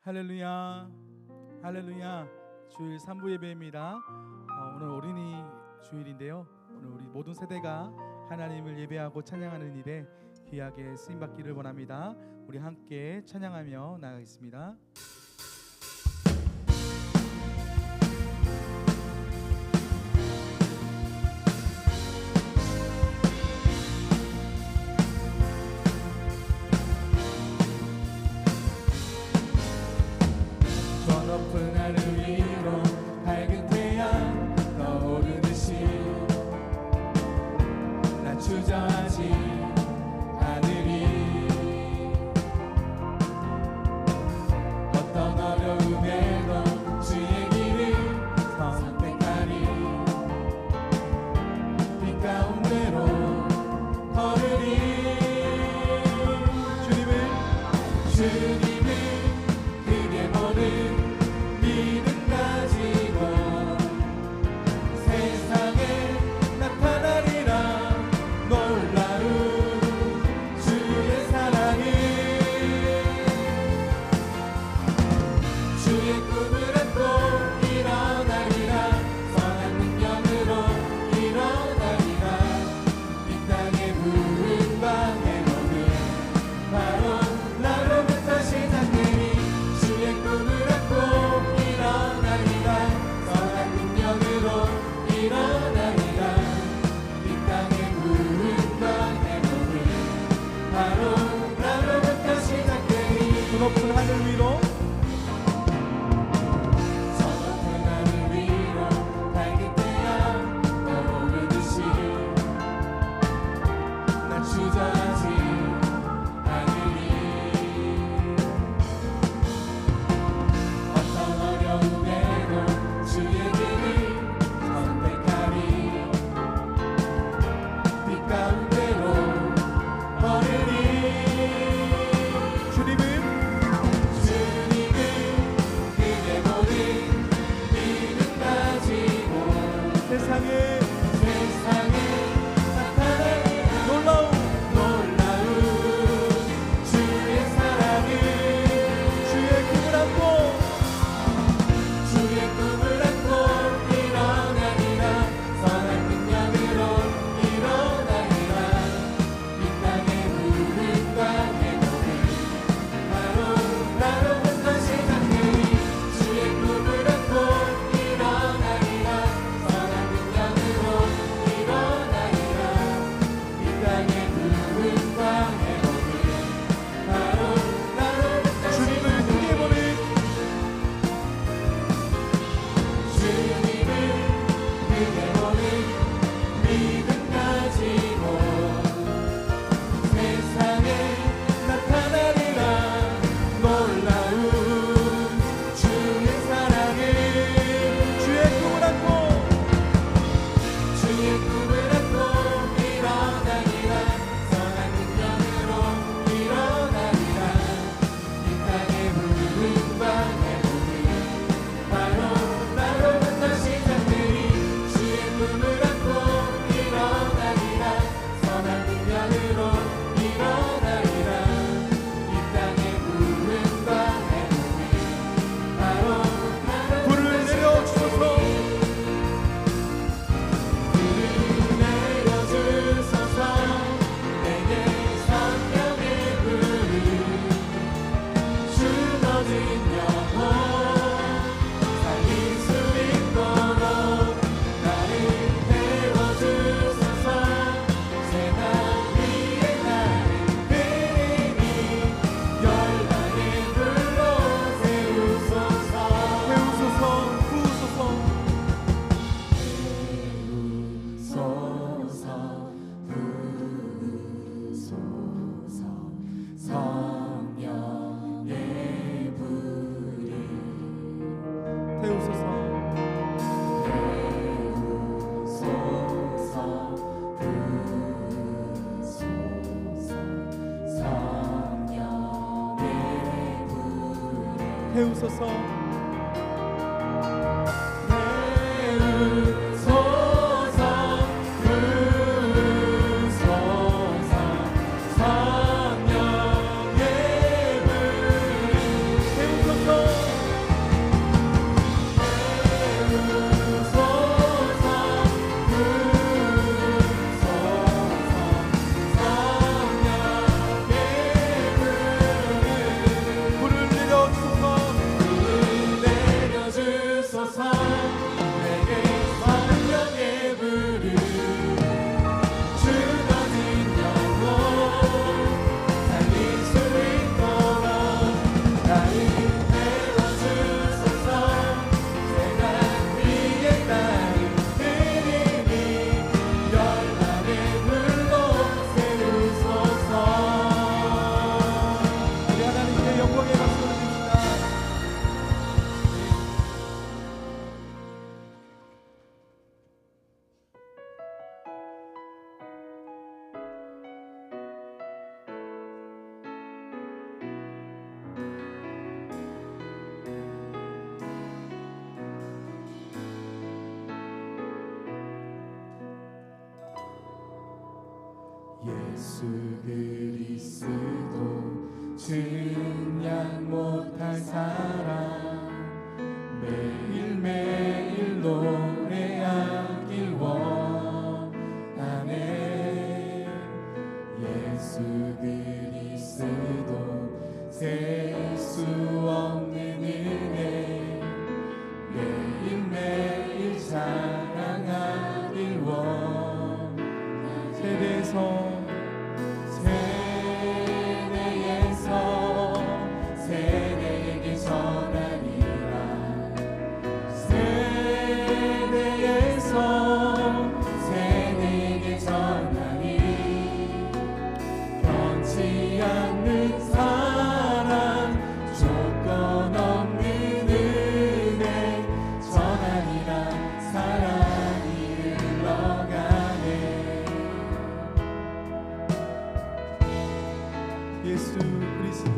할렐루야, 할렐루야. 주일 3부 예배입니다. 오늘 어린이 주일인데요, 오늘 우리 모든 세대가 하나님을 예배하고 찬양하는 일에 귀하게 쓰임받기를 원합니다. 우리 함께 찬양하며 나가겠습니다. 높은 하늘 위로 밝은 태양 떠오르듯이 난 주저하지 않으리. 어떤 어려움에도 주의 길을 선택하리. 빛 가운데로 걸으리. 주님을 크게 보는 믿음 가지고 세상에 나타나리라. 놀라운 주의 사랑을, 주의 꿈을 안고 일어나리라. 선한 능력으로 일어나리라. 이 땅의 부흥과 행복은 바로 나로부터 시작되리. 주의 꿈을 안고 일어나리라. 선한 능력으로 일어나리라. 이 땅의 부흥과 행복은 바로 나로부터 시작되리. 그 높은 하늘 위로 저 높은 하늘 위로 밝은 태양 떠오르듯이 난 주저하지 않으리. 어떤 어려움에도 주의 길을 선택하리. 빛 가운데로 걸으리. 주님을 크게 보는 믿음 가지고 세상에 나타나리라. 놀라운 주의 사랑을, 주의 꿈을 안고 주의 꿈을 안고 일어나리라. 선한 능력으로 일어나리라. 이 땅의 부흥과 행복은 바로 나로부터 시작되리. 주의 꿈을 안고 일어나리라. 선한 능력으로 일어나리라. 이 땅의 부흥과 행복은 바로 나로부터 주님을 크게 보는 주님을 크게 보는 믿음 가지고 세상에 나타나리라. 놀라운 주의 사랑을, 주의 꿈을 안고 주의 꿈을 안고 일어나리라. 선한 능력으로 일어나리라. 이 땅의 부흥과 행복은 바로 나로부터 시작되리. 주의 꿈을 안고 일어나리라. 선한 능력으로 일어나리라. 이 땅의 부흥과 행복은 바로 나로부터 불을 내려주소서. 불을 내려주소서. 내게 성령의 불을 주어진 영혼 살릴 수 있도록 나를 태워주소서. 세상 위에 나를 그리니 열방의 불로 세우소서. 부으소서. 성령의 불이 태우소서. 태우소서. 성령의 불이 예수 그리스도 증량 못할 사랑 매일매일 노래하길 원하네. 예수 그리스도 셀 수 없는 은혜 매일매일 자랑하길 원하네. 세대에게 전하리라. 세대에게 전하리. 변치 않는 사랑 조건 없는 은혜 전하리라. 사랑이 흘러가네. 예수 그리스도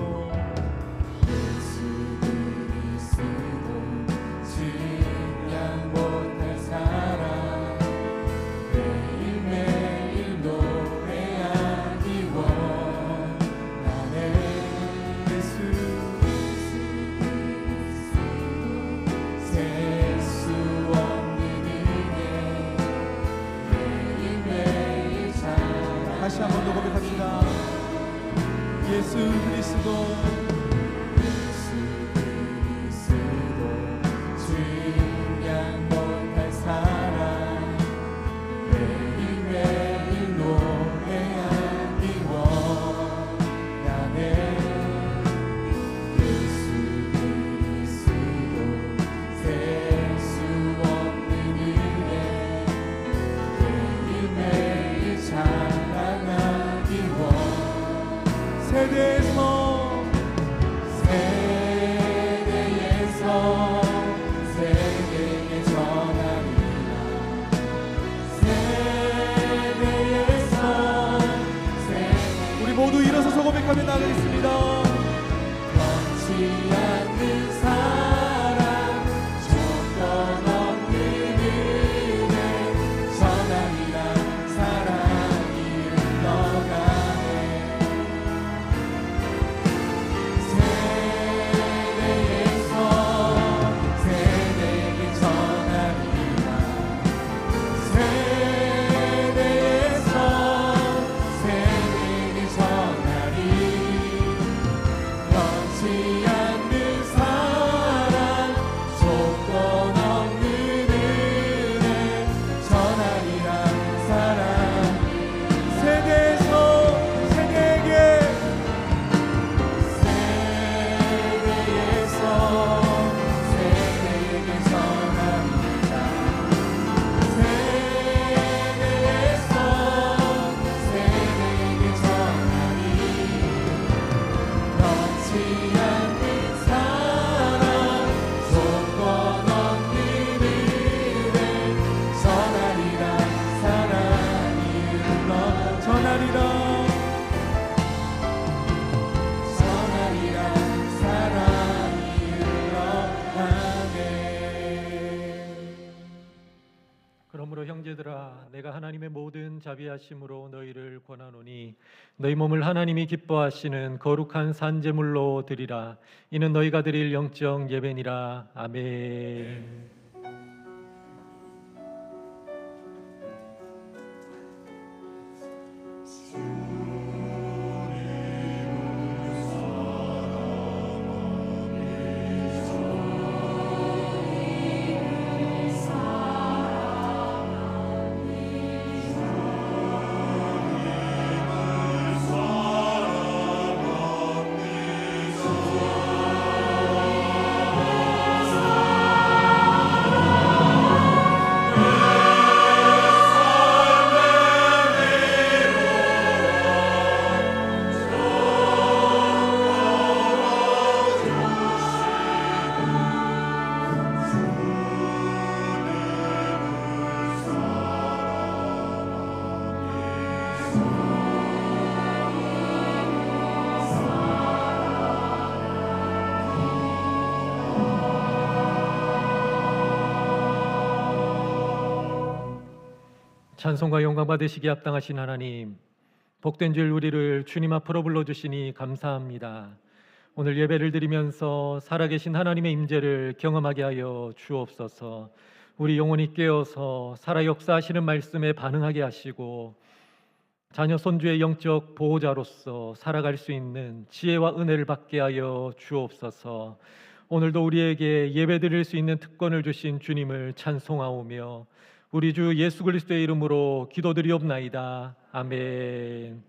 증량 못할 사랑 매일매일 노래하기 원하네. 예수 셀 수 없는 은혜 매일매일 자랑. 다시 한 번 더 고백합시다. 예수 그리스도 증량 못할 사랑 매일매일 노래하기 원하네. 예수 그리스도 셀 수 없는 은혜 매일매일 자랑하기 원하네. 세대에서 세대에게 전하리라. 세대에서 우리 모두 일어서서 고백하며 나가겠습니다. 변치 않는 사랑 조건 없는 은혜 전하리라. 사랑이 흘러가네. 세대에게 전하리라. 세대에게 전하리. 변치 않는 사랑 조건 없는 은혜 전하리라. 사랑 세대에서 세대에게 세대에게 전하리라. 세대에게 전하리. 변치 않는 사랑 조건 없는 은혜 전하리라. 사랑이 흘러 전하리라. 전하리라. 사랑이 흘러가네. 그러므로 형제들아 내가 하나님의 모든 자비하심으로 너희를 권하노니 너희 몸을 하나님이 기뻐하시는 거룩한 산제물로 드리라. 이는 너희가 드릴 영적 예배니라. 아멘. 찬송과 영광 받으시기 합당하신 하나님, 복된 줄 우리를 주님 앞으로 불러주시니 감사합니다. 오늘 예배를 드리면서 살아계신 하나님의 임재를 경험하게 하여 주옵소서. 우리 영혼이 깨어서 살아 역사하시는 말씀에 반응하게 하시고 자녀 손주의 영적 보호자로서 살아갈 수 있는 지혜와 은혜를 받게 하여 주옵소서. 오늘도 우리에게 예배드릴 수 있는 특권을 주신 주님을 찬송하오며 우리 주 예수 그리스도의 이름으로 기도드리옵나이다. 아멘.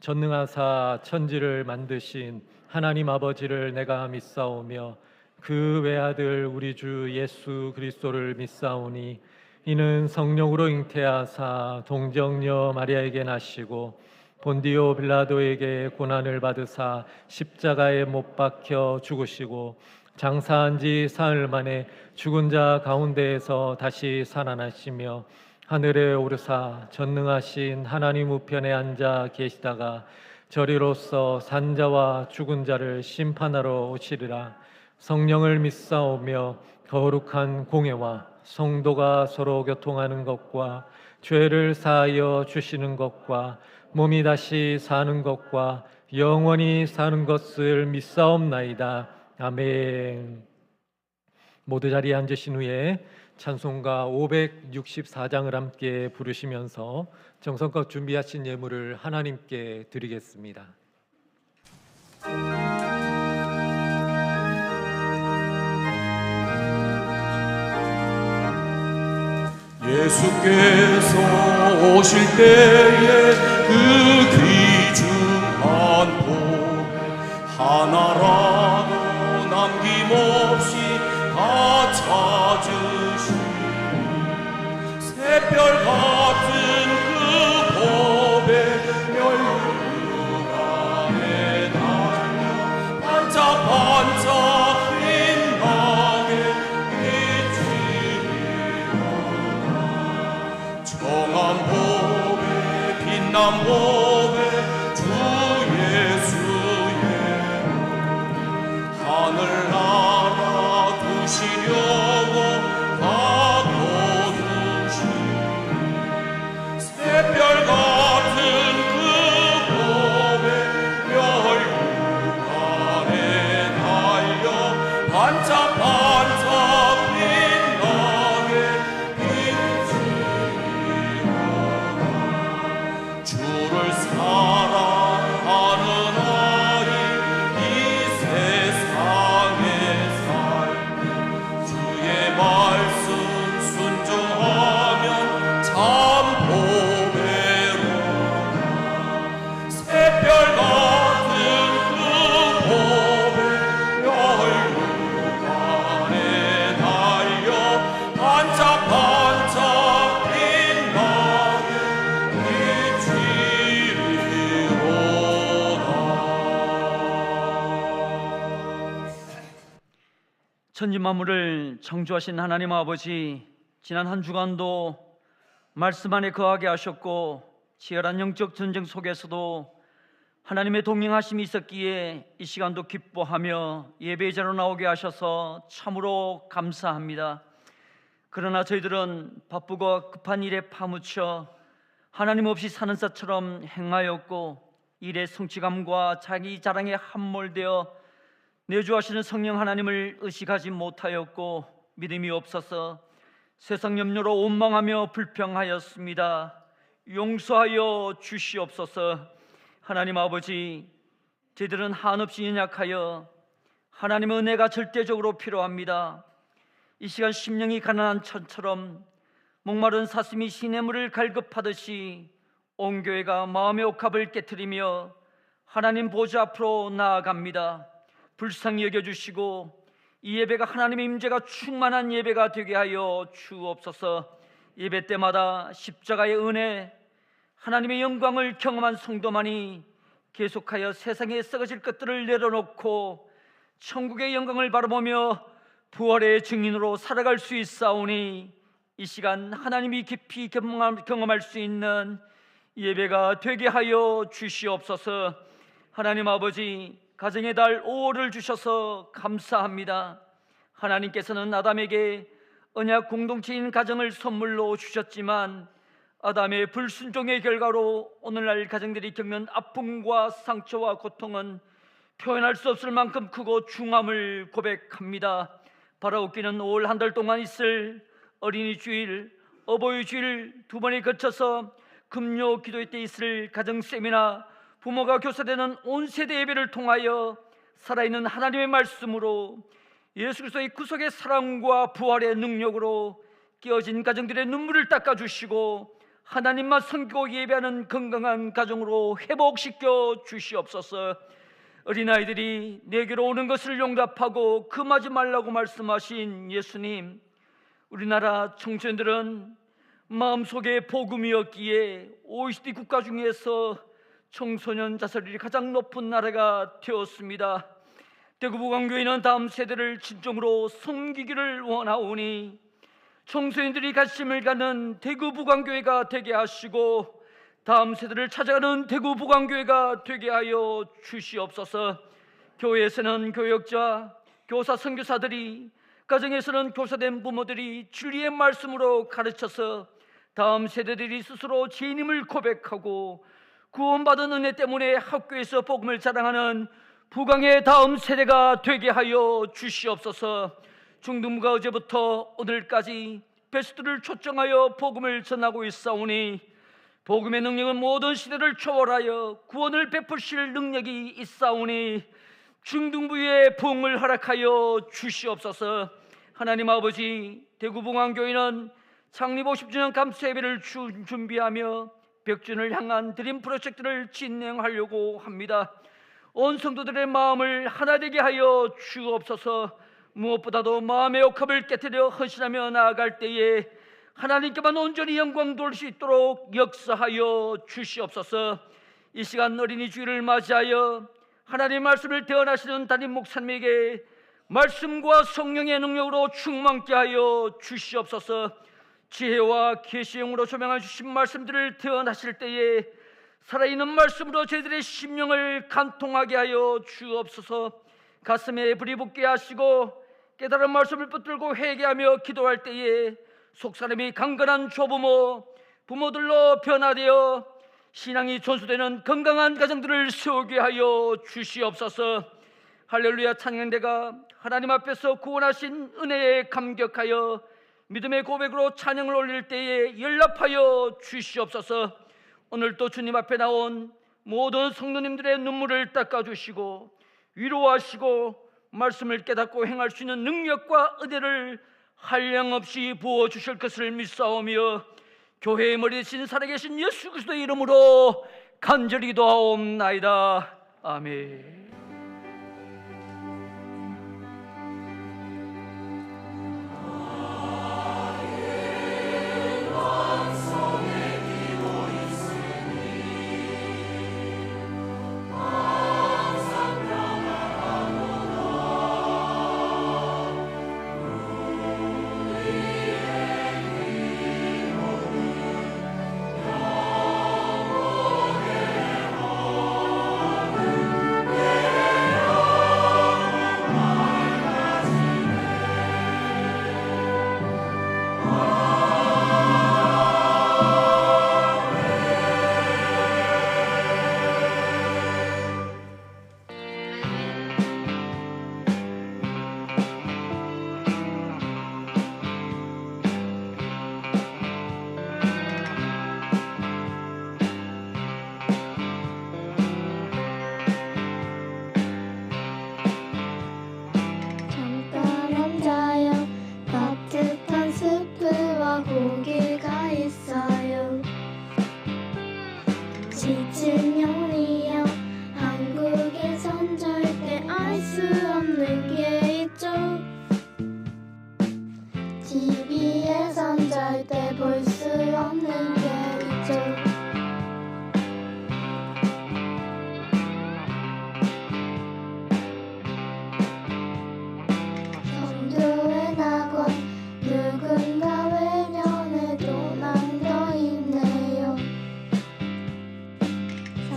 전능하사 천지를 만드신 하나님 아버지를 내가 믿사오며 그 외아들 우리 주 예수 그리스도를 믿사오니 이는 성령으로 잉태하사 동정녀 마리아에게 나시고 본디오 빌라도에게 고난을 받으사 십자가에 못 박혀 죽으시고 장사한 지 사흘 만에 죽은 자 가운데에서 다시 살아나시며 하늘에 오르사 전능하신 하나님 우편에 앉아 계시다가 저리로서 산자와 죽은 자를 심판하러 오시리라. 성령을 믿사오며 거룩한 공회와 성도가 서로 교통하는 것과 죄를 사하여 주시는 것과 몸이 다시 사는 것과 영원히 사는 것을 믿사옵나이다. 아멘. 모두 자리에 앉으신 후에 찬송가 564장을 함께 부르시면서 정성껏 준비하신 예물을 하나님께 드리겠습니다. 예수께서 오실 때에 그 귀중한 복 하나라도 남김없이 다 찾으시니 새별 같은 그 법에 멸류관에 달려 반짝반짝 빛나게 비치리로다. 정한 법에 빛난 법에 주 예수의 하늘나라 두시려고 가둬두시니 새별 같은 그 법에 멸류관에 달려 반짝반짝 빛나게 비치리로다. 주를 사랑하는 아이 이 세상에 살며 주의 말씀 순종하면 참 보배로다. 새별 같은 그 법에 멸류관에 달려 반짝반짝 빛나게 천지 만물을 창조하신 하나님 아버지, 지난 한 주간도 말씀 안에 거하게 하셨고 치열한 영적 전쟁 속에서도 하나님의 동행하심이 있었기에 이 시간도 기뻐하며 예배의 자로 나오게 하셔서 참으로 감사합니다. 그러나 저희들은 바쁘고 급한 일에 파묻혀 하나님 없이 사는 자처럼 행하였고 일의 성취감과 자기 자랑에 함몰되어 내주하시는 성령 하나님을 의식하지 못하였고 믿음이 없어서 세상 염려로 원망하며 불평하였습니다. 용서하여 주시옵소서. 하나님 아버지, 저희들은 한없이 연약하여 하나님의 은혜가 절대적으로 필요합니다. 이 시간 심령이 가난한 천처럼 목마른 사슴이 시냇물을 갈급하듯이 온 교회가 마음의 옥합을 깨트리며 하나님 보좌 앞으로 나아갑니다. 불쌍히 여겨주시고 이 예배가 하나님의 임재가 충만한 예배가 되게 하여 주옵소서. 예배 때마다 십자가의 은혜, 하나님의 영광을 경험한 성도만이 계속하여 세상에 썩어질 것들을 내려놓고 천국의 영광을 바라보며 부활의 증인으로 살아갈 수 있사오니 이 시간 하나님이 깊이 경험할 수 있는 예배가 되게 하여 주시옵소서. 하나님 아버지, 가정의 달 5월을 주셔서 감사합니다. 하나님께서는 아담에게 언약 공동체인 가정을 선물로 주셨지만 아담의 불순종의 결과로 오늘날 가정들이 겪는 아픔과 상처와 고통은 표현할 수 없을 만큼 크고 중함을 고백합니다. 바라옵기는 올 한 달 동안 있을 어린이 주일, 어버이 주일 두 번에 거쳐서 금요 기도회 때 있을 가정 세미나, 부모가 교사되는 온 세대 예배를 통하여 살아있는 하나님의 말씀으로 예수 그리스도의 구속의 사랑과 부활의 능력으로 깨어진 가정들의 눈물을 닦아주시고 하나님만 섬기고 예배하는 건강한 가정으로 회복시켜 주시옵소서. 어린아이들이 내게로 오는 것을 용납하고 금하지 말라고 말씀하신 예수님, 우리나라 청소년들은 마음속에 복음이었기에 OECD 국가 중에서 청소년 자살률이 가장 높은 나라가 되었습니다. 대구부강교회는 다음 세대를 진정으로 섬기기를 원하오니 청소년들이 관심을 갖는 대구부강교회가 되게 하시고 다음 세대를 찾아가는 대구부강교회가 되게 하여 주시옵소서. 교회에서는 교역자, 교사, 선교사들이, 가정에서는 교사된 부모들이 진리의 말씀으로 가르쳐서 다음 세대들이 스스로 죄인임을 고백하고 구원받은 은혜 때문에 학교에서 복음을 자랑하는 부강의 다음 세대가 되게 하여 주시옵소서. 중등부가 어제부터 오늘까지 베스트를 초청하여 복음을 전하고 있사오니 복음의 능력은 모든 시대를 초월하여 구원을 베푸실 능력이 있사오니 중등부의 부흥을 허락하여 주시옵소서. 하나님 아버지, 대구봉안교회는 창립 50주년 감사예배를 준비하며 100주년을 향한 드림 프로젝트를 진행하려고 합니다. 온 성도들의 마음을 하나 되게 하여 주옵소서. 무엇보다도 마음의 옥합을 깨뜨려 헌신하며 나아갈 때에 하나님께만 온전히 영광 돌릴 수 있도록 역사하여 주시옵소서. 이 시간 어린이 주일을 맞이하여 하나님의 말씀을 대언하시는 담임 목사님에게 말씀과 성령의 능력으로 충만케 하여 주시옵소서. 지혜와 계시의 영으로 조명해 주신 말씀들을 대언하실 때에 살아있는 말씀으로 저희들의 심령을 간통하게 하여 주옵소서. 가슴에 불이 붙게 하시고 깨달은 말씀을 붙들고 회개하며 기도할 때에 속사람이 강건한 조부모, 부모들로 변화되어 신앙이 전수되는 건강한 가정들을 세우게 하여 주시옵소서. 할렐루야 찬양대가 하나님 앞에서 구원하신 은혜에 감격하여 믿음의 고백으로 찬양을 올릴 때에 연락하여 주시옵소서. 오늘도 주님 앞에 나온 모든 성도님들의 눈물을 닦아주시고 위로하시고 말씀을 깨닫고 행할 수 있는 능력과 은혜를 한량없이 부어주실 것을 믿사오며 교회의 머리 대신 살아계신 예수 그리스도의 이름으로 간절히 기도하옵나이다. 아멘.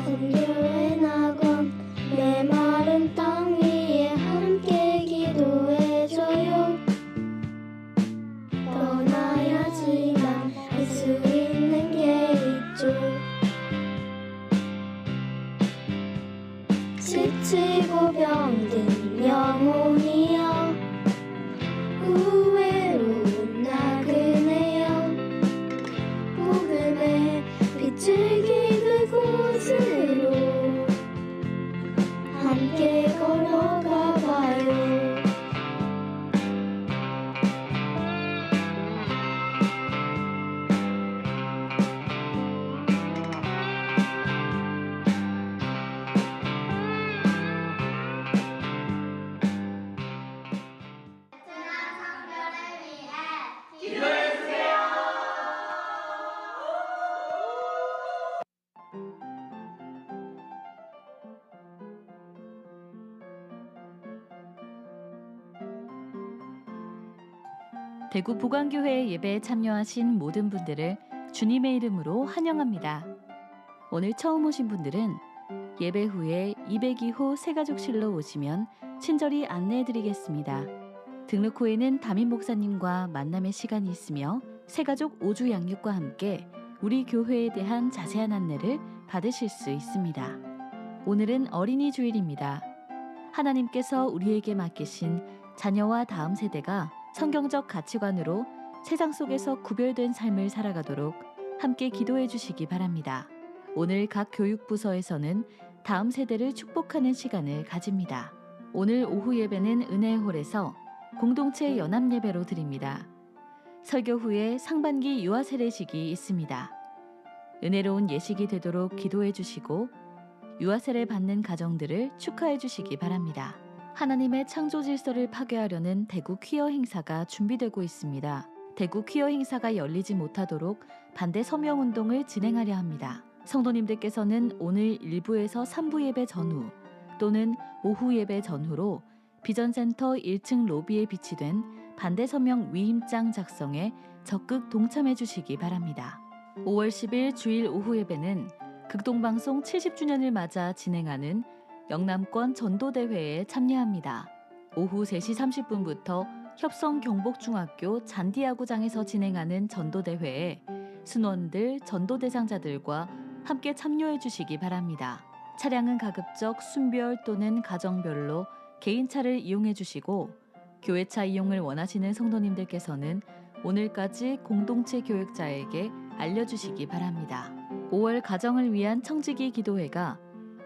선교의 낙원 메마른 땅 위에 멋지게 그곳으로 함께 걸어가 봐요. 대구 보광교회 예배에 참여하신 모든 분들을 주님의 이름으로 환영합니다. 오늘 처음 오신 분들은 예배 후에 202호 새가족실로 오시면 친절히 안내해드리겠습니다. 등록 후에는 담임 목사님과 만남의 시간이 있으며 새가족 5주 양육과 함께 우리 교회에 대한 자세한 안내를 받으실 수 있습니다. 오늘은 어린이 주일입니다. 하나님께서 우리에게 맡기신 자녀와 다음 세대가 성경적 가치관으로 세상 속에서 구별된 삶을 살아가도록 함께 기도해 주시기 바랍니다. 오늘 각 교육부서에서는 다음 세대를 축복하는 시간을 가집니다. 오늘 오후 예배는 은혜홀에서 공동체 연합 예배로 드립니다. 설교 후에 상반기 유아 세례식이 있습니다. 은혜로운 예식이 되도록 기도해 주시고 유아 세례 받는 가정들을 축하해 주시기 바랍니다. 하나님의 창조 질서를 파괴하려는 대구 퀴어 행사가 준비되고 있습니다. 대구 퀴어 행사가 열리지 못하도록 반대 서명 운동을 진행하려 합니다. 성도님들께서는 오늘 1부에서 3부 예배 전후 또는 오후 예배 전후로 비전센터 1층 로비에 비치된 반대 서명 위임장 작성에 적극 동참해 주시기 바랍니다. 5월 10일 주일 오후 예배는 극동방송 70주년을 맞아 진행하는 영남권 전도대회에 참여합니다. 오후 3시 30분부터 협성경복중학교 잔디야구장에서 진행하는 전도대회에 순원들, 전도대상자들과 함께 참여해 주시기 바랍니다. 차량은 가급적 순별 또는 가정별로 개인차를 이용해 주시고 교회차 이용을 원하시는 성도님들께서는 오늘까지 공동체 교육자에게 알려주시기 바랍니다. 5월 가정을 위한 청지기 기도회가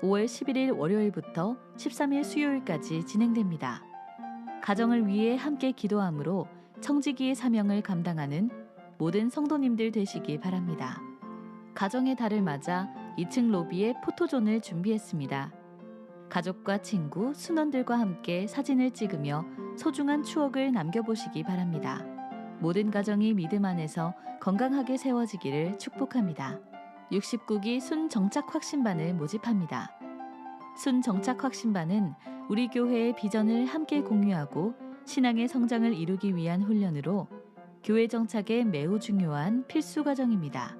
5월 11일 월요일부터 13일 수요일까지 진행됩니다. 가정을 위해 함께 기도함으로 청지기의 사명을 감당하는 모든 성도님들 되시기 바랍니다. 가정의 달을 맞아 2층 로비에 포토존을 준비했습니다. 가족과 친구, 순원들과 함께 사진을 찍으며 소중한 추억을 남겨보시기 바랍니다. 모든 가정이 믿음 안에서 건강하게 세워지기를 축복합니다. 69기 순정착확신반을 모집합니다. 순정착확신반은 우리 교회의 비전을 함께 공유하고 신앙의 성장을 이루기 위한 훈련으로 교회 정착에 매우 중요한 필수 과정입니다.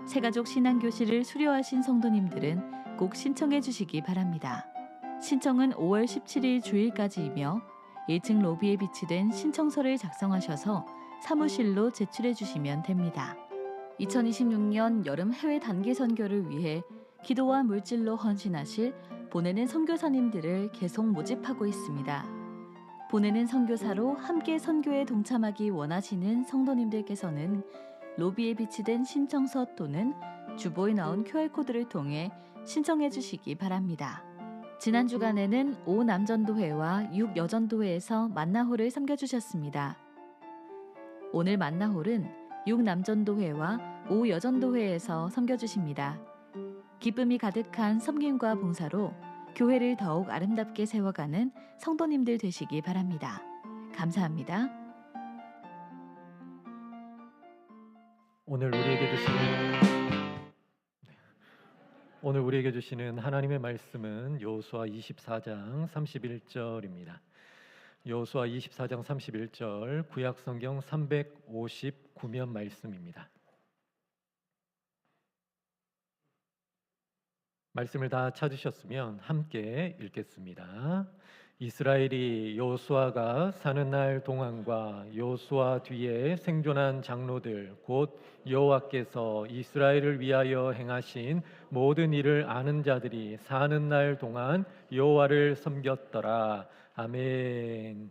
새가족 신앙교실을 수료하신 성도님들은 꼭 신청해 주시기 바랍니다. 신청은 5월 17일 주일까지이며 1층 로비에 비치된 신청서를 작성하셔서 사무실로 제출해 주시면 됩니다. 2026년 여름 해외 단기 선교를 위해 기도와 물질로 헌신하실 보내는 선교사님들을 계속 모집하고 있습니다. 보내는 선교사로 함께 선교에 동참하기 원하시는 성도님들께서는 로비에 비치된 신청서 또는 주보에 나온 QR코드를 통해 신청해 주시기 바랍니다. 지난 주간에는 5 남전도회와 6 여전도회에서 만나홀을 섬겨주셨습니다. 오늘 만나홀은 6 남전도회와 5 여전도회에서 섬겨주십니다. 기쁨이 가득한 섬김과 봉사로 교회를 더욱 아름답게 세워가는 성도님들 되시기 바랍니다. 감사합니다. 오늘 우리에게 주시는 하나님의 말씀은 여호수아 24장 31절입니다. 여호수아 24장 31절 구약 성경 359면 말씀입니다. 말씀을 다 찾으셨으면 함께 읽겠습니다. 이스라엘이 여호수아가 사는 날 동안과 여호수아 뒤에 생존한 장로들 곧 여호와께서 이스라엘을 위하여 행하신 모든 일을 아는 자들이 사는 날 동안 여호와를 섬겼더라. 아멘.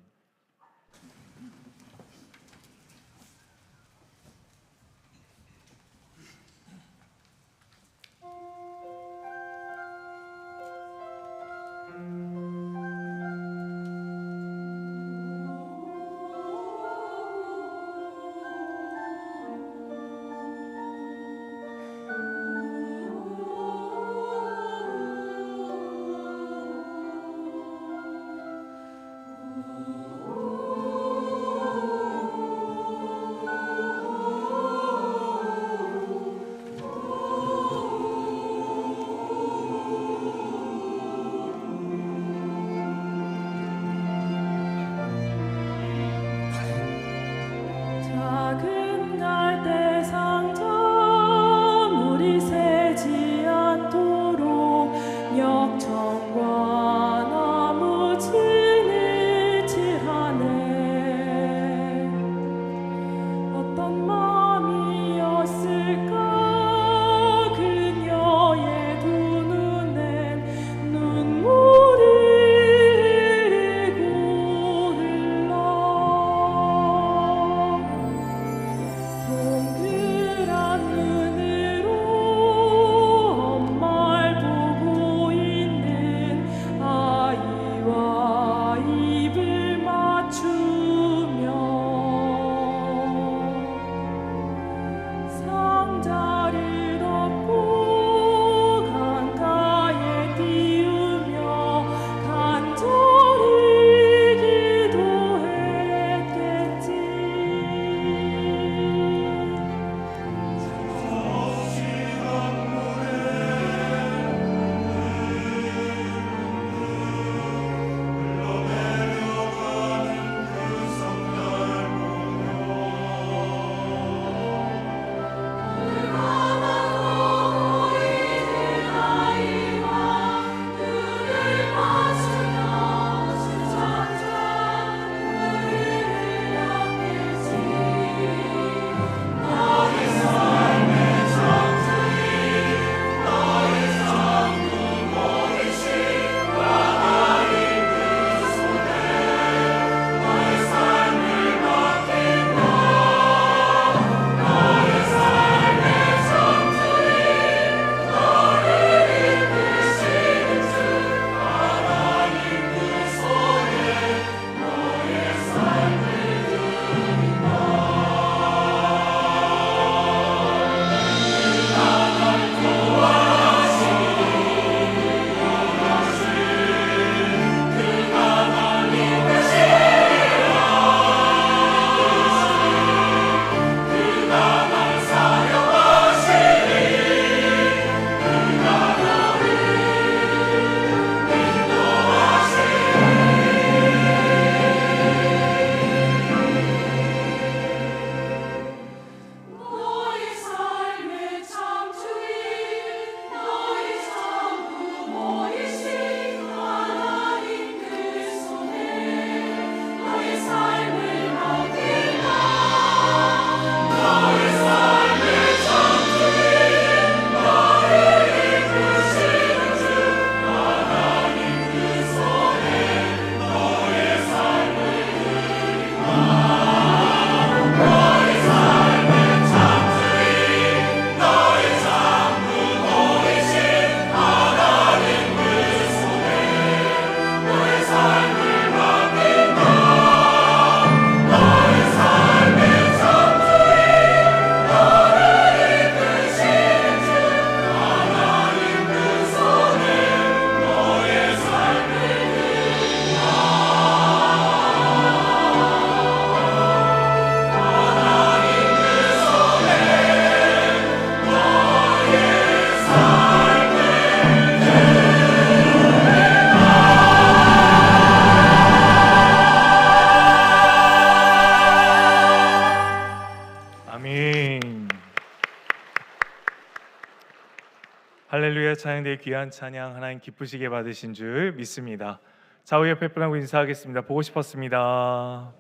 할렐루야. 찬양대의 귀한 찬양 하나님 기쁘시게 받으신 줄 믿습니다. 좌우 옆에 분하고 인사하겠습니다. 보고 싶었습니다.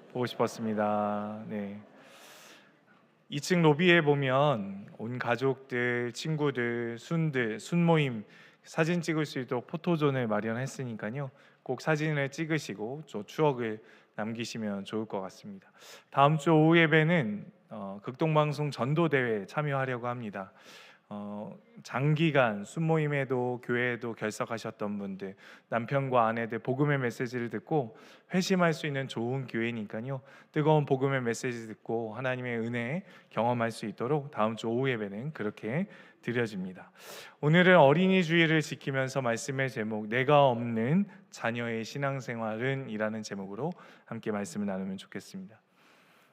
네. 2층 로비에 보면 온 가족들, 친구들, 순모임 사진 찍을 수 있도록 포토존을 마련했으니까요. 꼭 사진을 찍으시고 저 추억을 남기시면 좋을 것 같습니다. 다음 주 오후 예배는 극동방송 전도대회에 참여하려고 합니다. 장기간 순모임에도 교회에도 결석하셨던 분들, 남편과 아내들 복음의 메시지를 듣고 회심할 수 있는 좋은 기회니까요. 뜨거운 복음의 메시지 듣고 하나님의 은혜 경험할 수 있도록 다음 주 오후 예배는 그렇게 드려집니다. 오늘은 어린이 주일을 지키면서 말씀의 제목, 내가 없는 자녀의 신앙생활은 이라는 제목으로 함께 말씀을 나누면 좋겠습니다.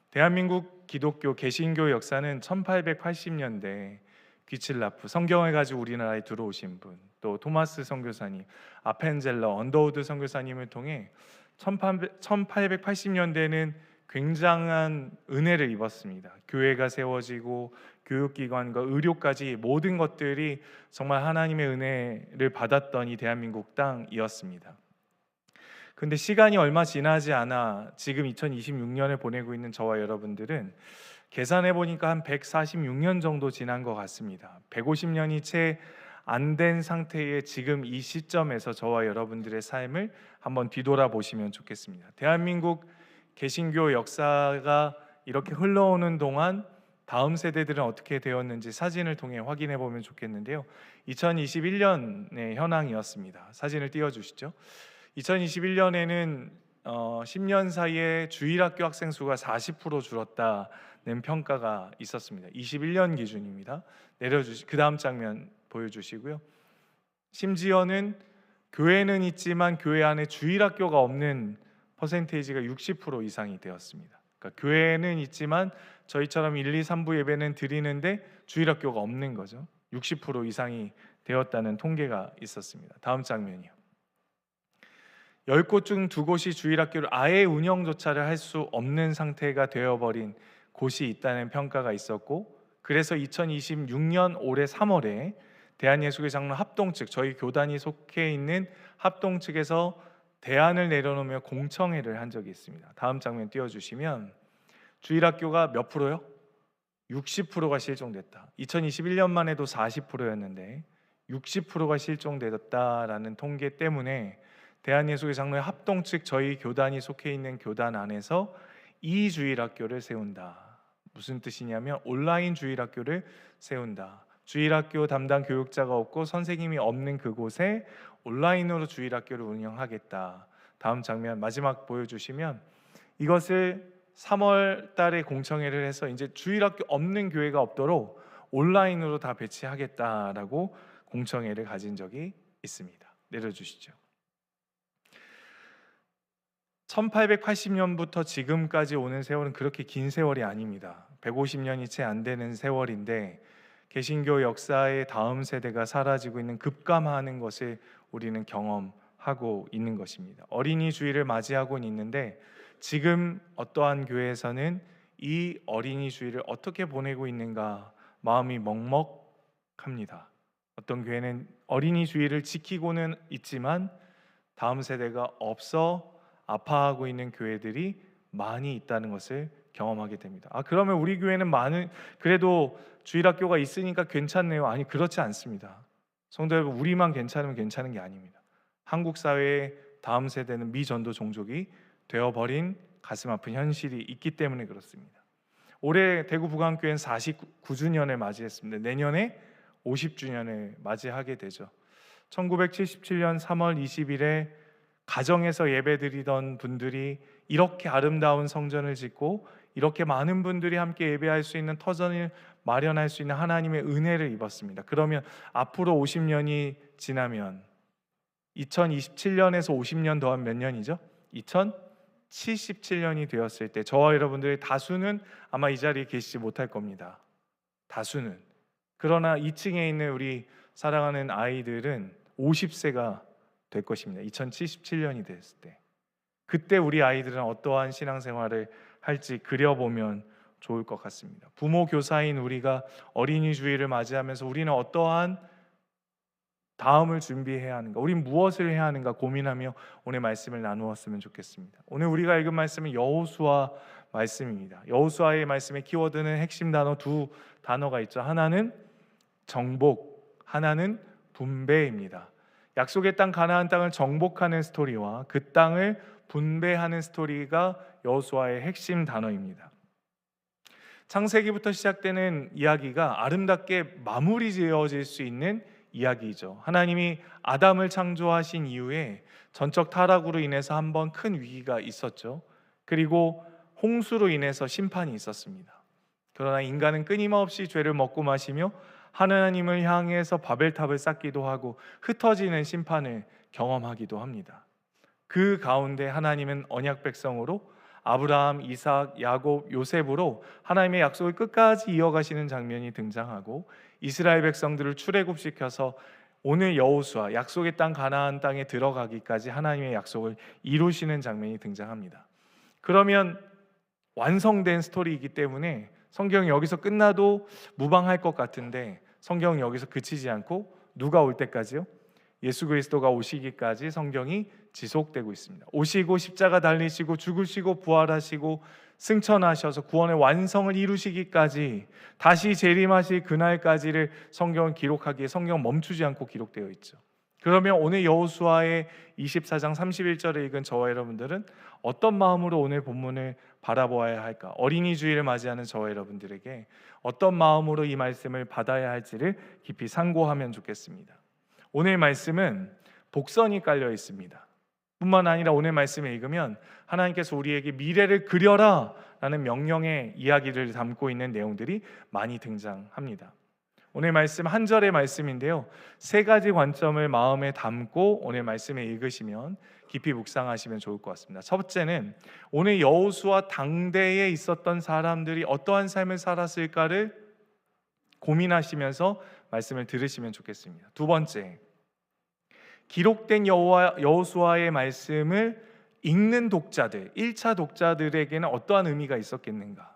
대한민국 기독교 개신교 역사는 1880년대 귀칠라프 성경을 가지고 우리나라에 들어오신 분, 또 토마스 선교사님, 아펜젤러, 언더우드 선교사님을 통해 1880년대에는 굉장한 은혜를 입었습니다. 교회가 세워지고 교육기관과 의료까지 모든 것들이 정말 하나님의 은혜를 받았던 이 대한민국 땅이었습니다. 근데 시간이 얼마 지나지 않아 지금 2026년을 보내고 있는 저와 여러분들은 계산해 보니까 한 146년 정도 지난 것 같습니다. 150년이 채 안 된 상태의 지금 이 시점에서 저와 여러분들의 삶을 한번 뒤돌아 보시면 좋겠습니다. 대한민국 개신교 역사가 이렇게 흘러오는 동안 다음 세대들은 어떻게 되었는지 사진을 통해 확인해 보면 좋겠는데요. 2021년의 현황이었습니다. 사진을 띄워주시죠. 2021년에는 10년 사이에 주일학교 학생 수가 40% 줄었다는 평가가 있었습니다. 21년 기준입니다. 그 다음 장면 보여주시고요. 심지어는 교회는 있지만 교회 안에 주일학교가 없는 퍼센테이지가 60% 이상이 되었습니다. 그러니까 교회는 있지만 저희처럼 1, 2, 3부 예배는 드리는데 주일학교가 없는 거죠. 60% 이상이 되었다는 통계가 있었습니다. 다음 장면이요. 10곳 중 2곳이 주일학교를 아예 운영조차를 할 수 없는 상태가 되어버린 곳이 있다는 평가가 있었고, 그래서 2026년 올해 3월에 대한예수교 장로 합동 측, 저희 교단이 속해 있는 합동 측에서 대안을 내려놓으며 공청회를 한 적이 있습니다. 다음 장면 띄워주시면 주일학교가 몇 프로요? 60%가 실종됐다. 2021년만 해도 40%였는데 60%가 실종됐다라는 통계 때문에 대한예수교 장로회 합동 측 저희 교단이 속해 있는 교단 안에서 이 주일학교를 세운다. 무슨 뜻이냐면 온라인 주일학교를 세운다. 주일학교 담당 교육자가 없고 선생님이 없는 그곳에 온라인으로 주일학교를 운영하겠다. 다음 장면 마지막 보여주시면 이것을 3월 달에 공청회를 해서 이제 주일학교 없는 교회가 없도록 온라인으로 다 배치하겠다라고 공청회를 가진 적이 있습니다. 내려주시죠. 1880년부터 지금까지 오는 세월은 그렇게 긴 세월이 아닙니다. 150년이 채 안 되는 세월인데 개신교 역사의 다음 세대가 사라지고 있는 급감하는 것을 우리는 경험하고 있는 것입니다. 어린이 주일을 맞이하고는 있는데 지금 어떠한 교회에서는 이 어린이 주일을 어떻게 보내고 있는가 마음이 먹먹합니다. 어떤 교회는 어린이 주일을 지키고는 있지만 다음 세대가 없어 아파하고 있는 교회들이 많이 있다는 것을 경험하게 됩니다. 그러면 우리 교회는 그래도 주일학교가 있으니까 괜찮네요. 아니, 그렇지 않습니다. 성도 여러분, 우리만 괜찮으면 괜찮은 게 아닙니다. 한국 사회의 다음 세대는 미전도 종족이 되어버린 가슴 아픈 현실이 있기 때문에 그렇습니다. 올해 대구 부강교회는 49주년을 맞이했습니다. 내년에 50주년을 맞이하게 되죠. 1977년 3월 20일에 가정에서 예배드리던 분들이 이렇게 아름다운 성전을 짓고 이렇게 많은 분들이 함께 예배할 수 있는 터전을 마련할 수 있는 하나님의 은혜를 입었습니다. 그러면 앞으로 50년이 지나면 2027년에서 50년 더한 몇 년이죠? 2077년이 되었을 때 저와 여러분들의 다수는 아마 이 자리에 계시지 못할 겁니다. 다수는. 그러나 2층에 있는 우리 사랑하는 아이들은 50세가 될 것입니다. 2077년이 됐을 때 그때 우리 아이들은 어떠한 신앙생활을 할지 그려보면 좋을 것 같습니다. 부모 교사인 우리가 어린이 주일을 맞이하면서 우리는 어떠한 다음을 준비해야 하는가, 우린 무엇을 해야 하는가 고민하며 오늘 말씀을 나누었으면 좋겠습니다. 오늘 우리가 읽은 말씀은 여호수아 말씀입니다. 여호수아의 말씀의 키워드는 핵심 단어 두 단어가 있죠. 하나는 정복, 하나는 분배입니다. 약속의 땅 가나안 땅을 정복하는 스토리와 그 땅을 분배하는 스토리가 여호수아의 핵심 단어입니다. 창세기부터 시작되는 이야기가 아름답게 마무리 지어질 수 있는 이야기죠. 하나님이 아담을 창조하신 이후에 전적 타락으로 인해서 한번 큰 위기가 있었죠. 그리고 홍수로 인해서 심판이 있었습니다. 그러나 인간은 끊임없이 죄를 먹고 마시며 하나님을 향해서 바벨탑을 쌓기도 하고 흩어지는 심판을 경험하기도 합니다. 그 가운데 하나님은 언약 백성으로 아브라함, 이삭, 야곱, 요셉으로 하나님의 약속을 끝까지 이어가시는 장면이 등장하고 이스라엘 백성들을 출애굽시켜서 오늘 여호수아 약속의 땅 가나안 땅에 들어가기까지 하나님의 약속을 이루시는 장면이 등장합니다. 그러면 완성된 스토리이기 때문에 성경이 여기서 끝나도 무방할 것 같은데 성경은 여기서 그치지 않고 누가 올 때까지요? 예수 그리스도가 오시기까지 성경이 지속되고 있습니다. 오시고 십자가 달리시고 죽으시고 부활하시고 승천하셔서 구원의 완성을 이루시기까지 다시 재림하실 그날까지를 성경은 기록하기에 성경은 멈추지 않고 기록되어 있죠. 그러면 오늘 여호수아의 24장 31절을 읽은 저와 여러분들은 어떤 마음으로 오늘 본문을 바라보아야 할까? 어린이 주일을 맞이하는 저와 여러분들에게 어떤 마음으로 이 말씀을 받아야 할지를 깊이 상고하면 좋겠습니다. 오늘 말씀은 복선이 깔려 있습니다. 뿐만 아니라 오늘 말씀을 읽으면 하나님께서 우리에게 미래를 그려라 라는 명령의 이야기를 담고 있는 내용들이 많이 등장합니다. 오늘 말씀 한 절의 말씀인데요, 세 가지 관점을 마음에 담고 오늘 말씀을 읽으시면 깊이 묵상하시면 좋을 것 같습니다. 첫 번째는 오늘 여호수아 당대에 있었던 사람들이 어떠한 삶을 살았을까를 고민하시면서 말씀을 들으시면 좋겠습니다. 두 번째, 기록된 여호수아의 말씀을 읽는 독자들, 1차 독자들에게는 어떠한 의미가 있었겠는가.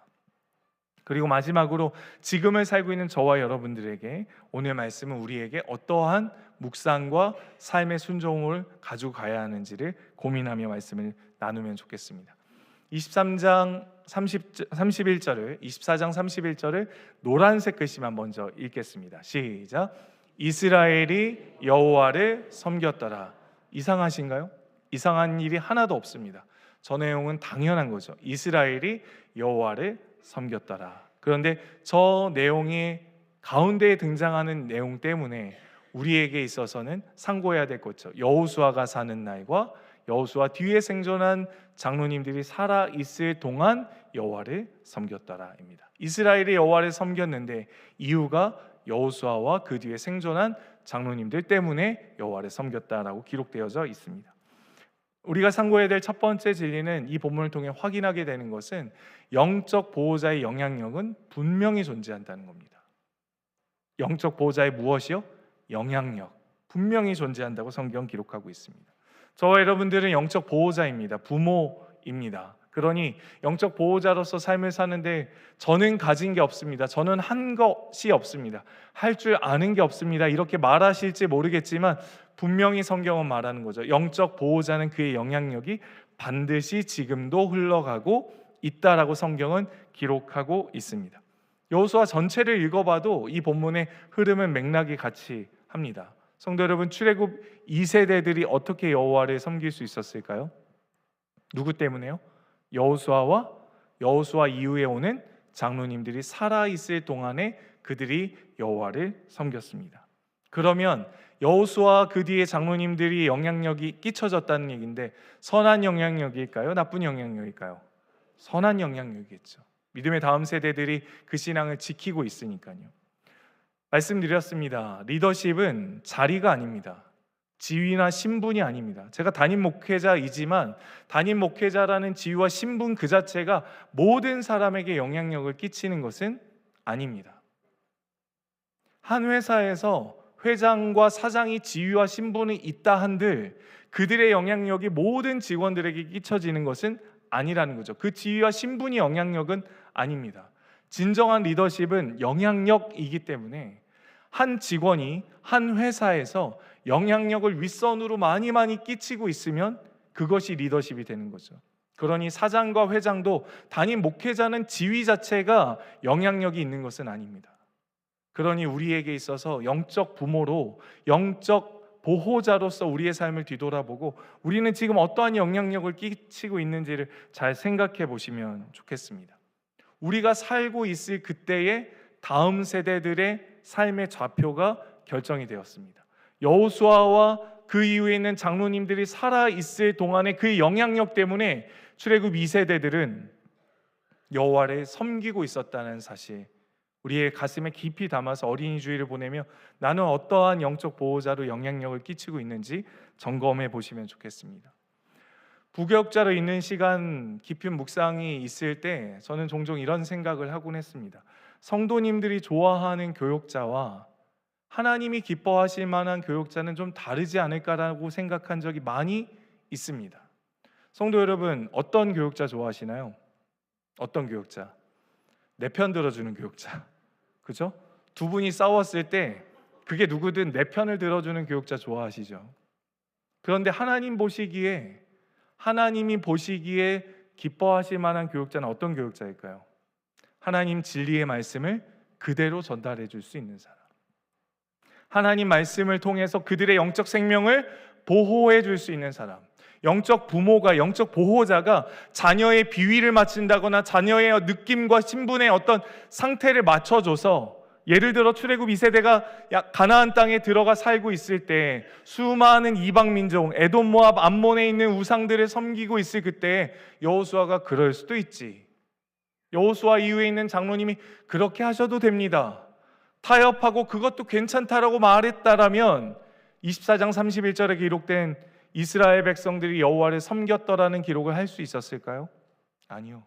그리고 마지막으로 지금을 살고 있는 저와 여러분들에게 오늘 말씀은 우리에게 어떠한 묵상과 삶의 순종을 가지고 가야 하는지를 고민하며 말씀을 나누면 좋겠습니다. 23장 31절을 24장 31절을 노란색 글씨만 먼저 읽겠습니다. 시작. 이스라엘이 여호와를 섬겼더라. 이상하신가요? 이상한 일이 하나도 없습니다. 저 내용은 당연한 거죠. 이스라엘이 여호와를 섬겼더라. 그런데 저 내용이 가운데에 등장하는 내용 때문에 우리에게 있어서는 상고해야 될 거죠. 여호수아가 사는 날과 여호수아 뒤에 생존한 장로님들이 살아 있을 동안 여호와를 섬겼더라입니다. 이스라엘이 여호와를 섬겼는데 이유가 여호수아와 그 뒤에 생존한 장로님들 때문에 여호와를 섬겼다라고 기록되어져 있습니다. 우리가 상고해야 될 첫 번째 진리는 이 본문을 통해 확인하게 되는 것은 영적 보호자의 영향력은 분명히 존재한다는 겁니다. 영적 보호자의 무엇이요? 영향력, 분명히 존재한다고 성경 기록하고 있습니다. 저와 여러분들은 영적 보호자입니다. 부모입니다. 그러니 영적 보호자로서 삶을 사는데 저는 가진 게 없습니다. 저는 한 것이 없습니다. 할 줄 아는 게 없습니다. 이렇게 말하실지 모르겠지만 분명히 성경은 말하는 거죠. 영적 보호자는 그의 영향력이 반드시 지금도 흘러가고 있다라고 성경은 기록하고 있습니다. 여호수아 전체를 읽어봐도 이 본문의 흐름은 맥락이 같이 합니다. 성도 여러분, 출애굽 2세대들이 어떻게 여호와를 섬길 수 있었을까요? 누구 때문에요? 여호수아 이후에 오는 장로님들이 살아있을 동안에 그들이 여호와를 섬겼습니다. 그러면 여호수아 그 뒤에 장로님들이 영향력이 끼쳐졌다는 얘기인데 선한 영향력일까요? 나쁜 영향력일까요? 선한 영향력이겠죠. 믿음의 다음 세대들이 그 신앙을 지키고 있으니까요. 말씀드렸습니다. 리더십은 자리가 아닙니다. 지위나 신분이 아닙니다. 제가 담임 목회자이지만 담임 목회자라는 지위와 신분 그 자체가 모든 사람에게 영향력을 끼치는 것은 아닙니다. 한 회사에서 회장과 사장이 지위와 신분이 있다 한들 그들의 영향력이 모든 직원들에게 끼쳐지는 것은 아니라는 거죠. 그 지위와 신분이 영향력은 아닙니다. 진정한 리더십은 영향력이기 때문에 한 직원이 한 회사에서 영향력을 윗선으로 많이 끼치고 있으면 그것이 리더십이 되는 거죠. 그러니 사장과 회장도 담임 목회자는 지위 자체가 영향력이 있는 것은 아닙니다. 그러니 우리에게 있어서 영적 부모로, 영적 보호자로서 우리의 삶을 뒤돌아보고 우리는 지금 어떠한 영향력을 끼치고 있는지를 잘 생각해 보시면 좋겠습니다. 우리가 살고 있을 그때의 다음 세대들의 삶의 좌표가 결정이 되었습니다. 여호수아와 그 이후에 있는 장로님들이 살아 있을 동안의 그 영향력 때문에 출애굽 2세대들은 여호와를 섬기고 있었다는 사실, 우리의 가슴에 깊이 담아서 어린이 주일을 보내며 나는 어떠한 영적 보호자로 영향력을 끼치고 있는지 점검해 보시면 좋겠습니다. 부교육자로 있는 시간 깊은 묵상이 있을 때 저는 종종 이런 생각을 하곤 했습니다. 성도님들이 좋아하는 교육자와 하나님이 기뻐하실 만한 교육자는 좀 다르지 않을까라고 생각한 적이 많이 있습니다. 성도 여러분, 어떤 교육자 좋아하시나요? 어떤 교육자? 내 편 들어주는 교육자, 그죠? 두 분이 싸웠을 때 그게 누구든 내 편을 들어주는 교육자 좋아하시죠? 그런데 하나님이 보시기에 기뻐하실 만한 교육자는 어떤 교육자일까요? 하나님 진리의 말씀을 그대로 전달해 줄 수 있는 사람, 하나님 말씀을 통해서 그들의 영적 생명을 보호해 줄 수 있는 사람, 영적 부모가, 영적 보호자가 자녀의 비위를 맞춘다거나 자녀의 느낌과 신분의 어떤 상태를 맞춰줘서, 예를 들어 출애굽 2세대가 가나안 땅에 들어가 살고 있을 때 수많은 이방 민족, 에돔, 모압, 암몬에 있는 우상들을 섬기고 있을 그때 여호수아가 그럴 수도 있지, 여호수아 이후에 있는 장로님이 그렇게 하셔도 됩니다, 타협하고 그것도 괜찮다라고 말했다라면 24장 31절에 기록된 이스라엘 백성들이 여호와를 섬겼더라는 기록을 할 수 있었을까요? 아니요.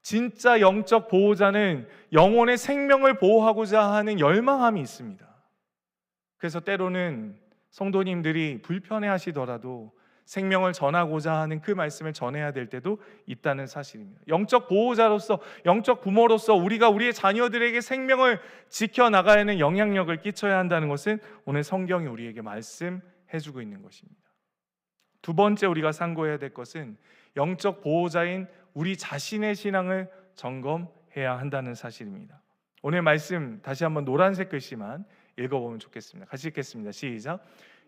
진짜 영적 보호자는 영혼의 생명을 보호하고자 하는 열망함이 있습니다. 그래서 때로는 성도님들이 불편해 하시더라도 생명을 전하고자 하는 그 말씀을 전해야 될 때도 있다는 사실입니다. 영적 보호자로서, 영적 부모로서 우리가 우리의 자녀들에게 생명을 지켜나가야 하는 영향력을 끼쳐야 한다는 것은 오늘 성경이 우리에게 말씀해주고 있는 것입니다. 두 번째 우리가 상고해야 될 것은 영적 보호자인 우리 자신의 신앙을 점검해야 한다는 사실입니다. 오늘 말씀 다시 한번 노란색 글씨만 읽어보면 좋겠습니다. 같이 읽겠습니다. 시작.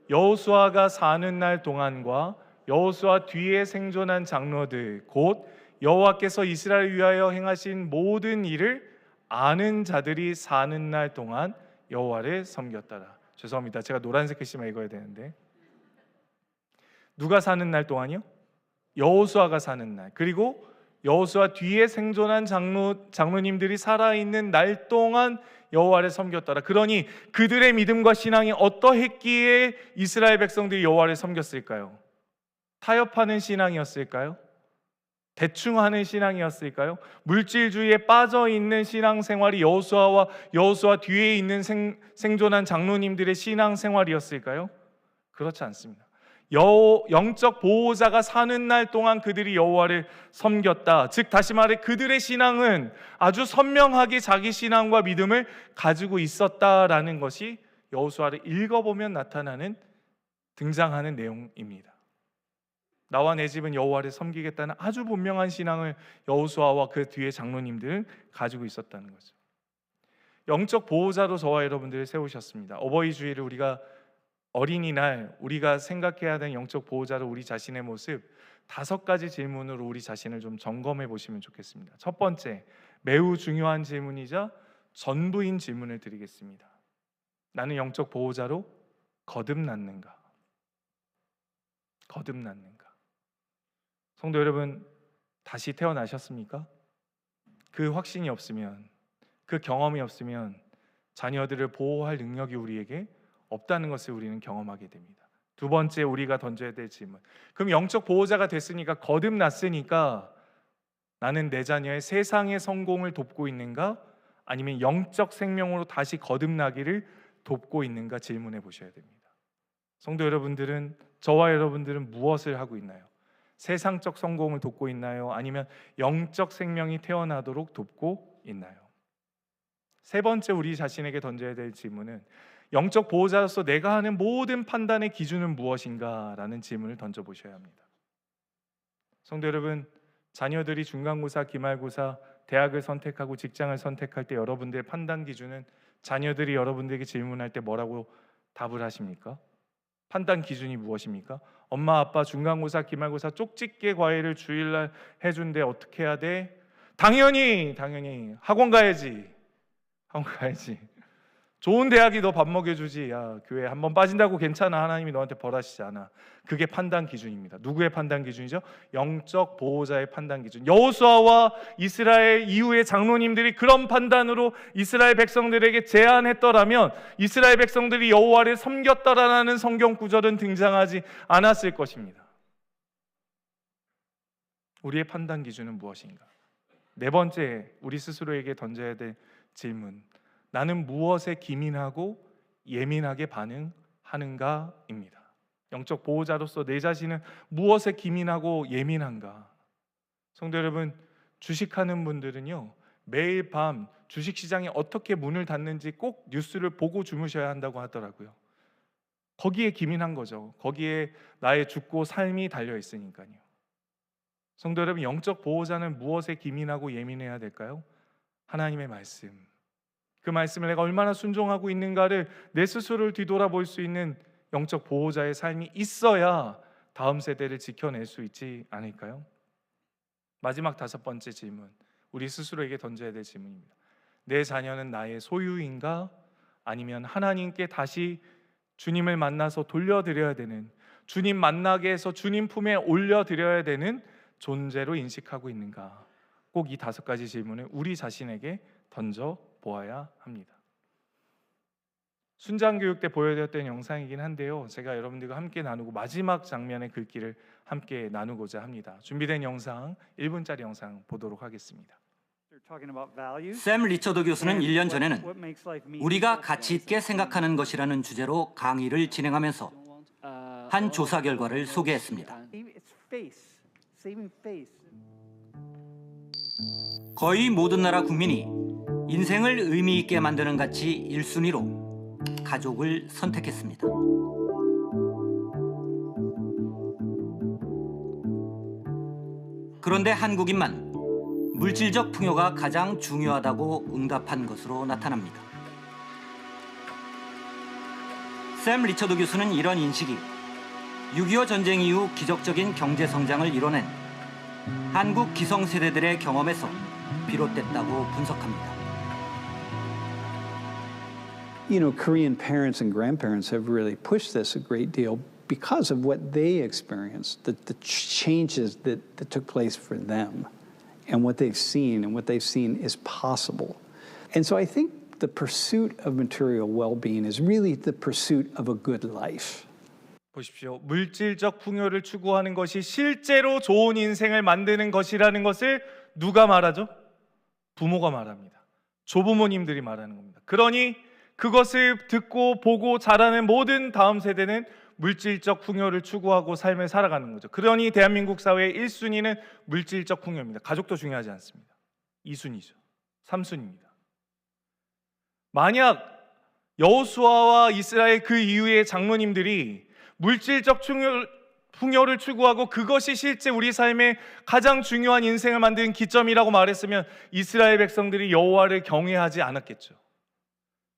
여호수아가 사는 날 동안과 여호수아 뒤에 생존한 장로들 곧 여호와께서 이스라엘을 위하여 행하신 모든 일을 아는 자들이 사는 날 동안 여호와를 섬겼더라. 죄송합니다. 제가 노란색 글씨만 읽어야 되는데, 누가 사는 날 동안이요? 여호수아가 사는 날, 그리고 여호수아 뒤에 생존한 장로님들이 살아있는 날 동안 여호와를 섬겼더라. 그러니 그들의 믿음과 신앙이 어떠했기에 이스라엘 백성들이 여호와를 섬겼을까요? 타협하는 신앙이었을까요? 대충 하는 신앙이었을까요? 물질주의에 빠져있는 신앙생활이 여호수아와 여호수아 뒤에 있는 생존한 장로님들의 신앙생활이었을까요? 그렇지 않습니다. 영적 보호자가 사는 날 동안 그들이 여호와를 섬겼다. 즉 다시 말해 그들의 신앙은 아주 선명하게 자기 신앙과 믿음을 가지고 있었다라는 것이 여호수아를 읽어보면 나타나는, 등장하는 내용입니다. 나와 내 집은 여호와를 섬기겠다는 아주 분명한 신앙을 여호수아와 그 뒤에 장로님들은 가지고 있었다는 거죠. 영적 보호자로 저와 여러분들을 세우셨습니다. 어버이 주일을 우리가, 어린이날 우리가 생각해야 되는 영적 보호자로 우리 자신의 모습 5가지 질문으로 우리 자신을 좀 점검해 보시면 좋겠습니다. 첫 번째, 매우 중요한 질문이자 전부인 질문을 드리겠습니다. 나는 영적 보호자로 거듭났는가? 거듭났는가? 성도 여러분, 다시 태어나셨습니까? 그 확신이 없으면, 그 경험이 없으면 자녀들을 보호할 능력이 우리에게 없다는 것을 우리는 경험하게 됩니다. 두 번째 우리가 던져야 될 질문, 그럼 영적 보호자가 됐으니까, 거듭났으니까 나는 내 자녀의 세상의 성공을 돕고 있는가? 아니면 영적 생명으로 다시 거듭나기를 돕고 있는가 질문해 보셔야 됩니다. 성도 여러분들은, 저와 여러분들은 무엇을 하고 있나요? 세상적 성공을 돕고 있나요? 아니면 영적 생명이 태어나도록 돕고 있나요? 세 번째 우리 자신에게 던져야 될 질문은, 영적 보호자로서 내가 하는 모든 판단의 기준은 무엇인가? 라는 질문을 던져보셔야 합니다. 성도 여러분, 자녀들이 중간고사, 기말고사, 대학을 선택하고 직장을 선택할 때 여러분들의 판단 기준은 자녀들이 여러분들에게 질문할 때 뭐라고 답을 하십니까? 판단 기준이 무엇입니까? 엄마 아빠 중간고사, 기말고사 쪽집게 과외를 주일날 해준대. 어떻게 해야 돼? 당연히 학원 가야지. 좋은 대학이 너 밥 먹여주지. 야, 교회 한번 빠진다고 괜찮아. 하나님이 너한테 벌하시지 않아. 그게 판단 기준입니다. 누구의 판단 기준이죠? 영적 보호자의 판단 기준. 여호수아와 이스라엘 이후의 장로님들이 그런 판단으로 이스라엘 백성들에게 제안했더라면 이스라엘 백성들이 여호와를 섬겼더라라는 성경 구절은 등장하지 않았을 것입니다. 우리의 판단 기준은 무엇인가? 네 번째, 우리 스스로에게 던져야 될 질문. 나는 무엇에 기민하고 예민하게 반응하는가입니다. 영적 보호자로서 내 자신은 무엇에 기민하고 예민한가? 성도 여러분, 주식하는 분들은요, 매일 밤 주식시장이 어떻게 문을 닫는지 꼭 뉴스를 보고 주무셔야 한다고 하더라고요. 거기에 기민한 거죠. 거기에 나의 죽고 삶이 달려 있으니까요. 성도 여러분, 영적 보호자는 무엇에 기민하고 예민해야 될까요? 하나님의 말씀. 그 말씀을 내가 얼마나 순종하고 있는가를 내 스스로를 뒤돌아볼 수 있는 영적 보호자의 삶이 있어야 다음 세대를 지켜낼 수 있지 않을까요? 마지막 다섯 번째 질문, 우리 스스로에게 던져야 될 질문입니다. 내 자녀는 나의 소유인가? 아니면 하나님께 다시 주님을 만나서 돌려드려야 되는, 주님 만나게 해서 주님 품에 올려드려야 되는 존재로 인식하고 있는가? 꼭 이 다섯 가지 질문을 우리 자신에게 던져 보아야 합니다. 순장교육 때 보여드렸던 영상이긴 한데요, 제가 여러분들과 함께 나누고 마지막 장면의 글귀를 함께 나누고자 합니다. 준비된 영상, 1분짜리 영상 보도록 하겠습니다. 샘 리처드 교수는 1년 전에는 우리가 가치 있게 생각하는 것이라는 주제로 강의를 진행하면서 한 조사 결과를 소개했습니다. 거의 모든 나라 국민이 인생을 의미 있게 만드는 가치 1순위로 가족을 선택했습니다. 그런데 한국인만 물질적 풍요가 가장 중요하다고 응답한 것으로 나타납니다. 샘 리처드 교수는 이런 인식이 6.25 전쟁 이후 기적적인 경제 성장을 이뤄낸 한국 기성세대들의 경험에서 비롯됐다고 분석합니다. You know, Korean parents and grandparents have really pushed this a great deal because of what they experienced, the changes that took place for them, and what they've seen is possible. And so I think the pursuit of material well-being is really the pursuit of a good life. 보십시오. 물질적 풍요를 추구하는 것이 실제로 좋은 인생을 만드는 것이라는 것을 누가 말하죠? 부모가 말합니다. 조부모님들이 말하는 겁니다. 그러니 그것을 듣고 보고 자라는 모든 다음 세대는 물질적 풍요를 추구하고 삶을 살아가는 거죠. 그러니 대한민국 사회의 1순위는 물질적 풍요입니다. 가족도 중요하지 않습니다. 2순위죠. 3순위입니다. 만약 여호수아와 이스라엘 그 이후의 장로님들이 물질적 풍요를 추구하고 그것이 실제 우리 삶의 가장 중요한 인생을 만드는 기점이라고 말했으면 이스라엘 백성들이 여호와를 경외하지 않았겠죠.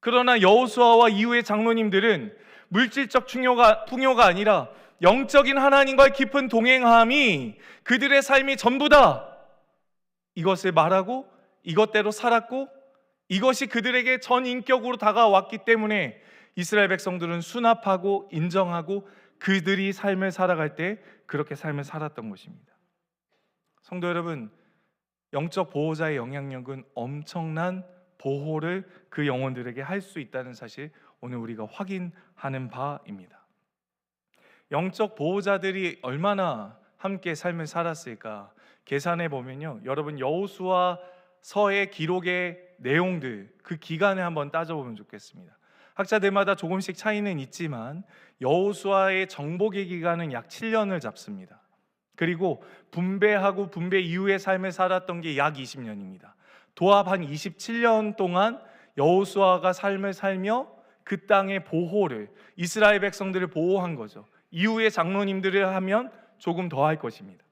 그러나 여호수아와 이후의 장로님들은 물질적 풍요가 아니라 영적인 하나님과의 깊은 동행함이 그들의 삶이 전부다, 이것을 말하고 이것대로 살았고 이것이 그들에게 전인격으로 다가왔기 때문에 이스라엘 백성들은 수납하고 인정하고 그들이 삶을 살아갈 때 그렇게 삶을 살았던 것입니다. 성도 여러분, 영적 보호자의 영향력은 엄청난 보호를 그 영혼들에게 할 수 있다는 사실, 오늘 우리가 확인하는 바입니다. 영적 보호자들이 얼마나 함께 삶을 살았을까 계산해 보면요, 여러분 여호수아서의 기록의 내용들, 그 기간을 한번 따져보면 좋겠습니다. 학자들마다 조금씩 차이는 있지만 여호수아의 정복의 기간은 약 7년을 잡습니다. 그리고 분배하고 분배 이후의 삶을 살았던 게 약 20년입니다. 도합 한 27년 동안 여호수아가 삶을 살며 그 땅의 보호를, 이스라엘 백성들을 보호한 거죠. 이후에 장로님들을 하면 조금 더 할 것입니다.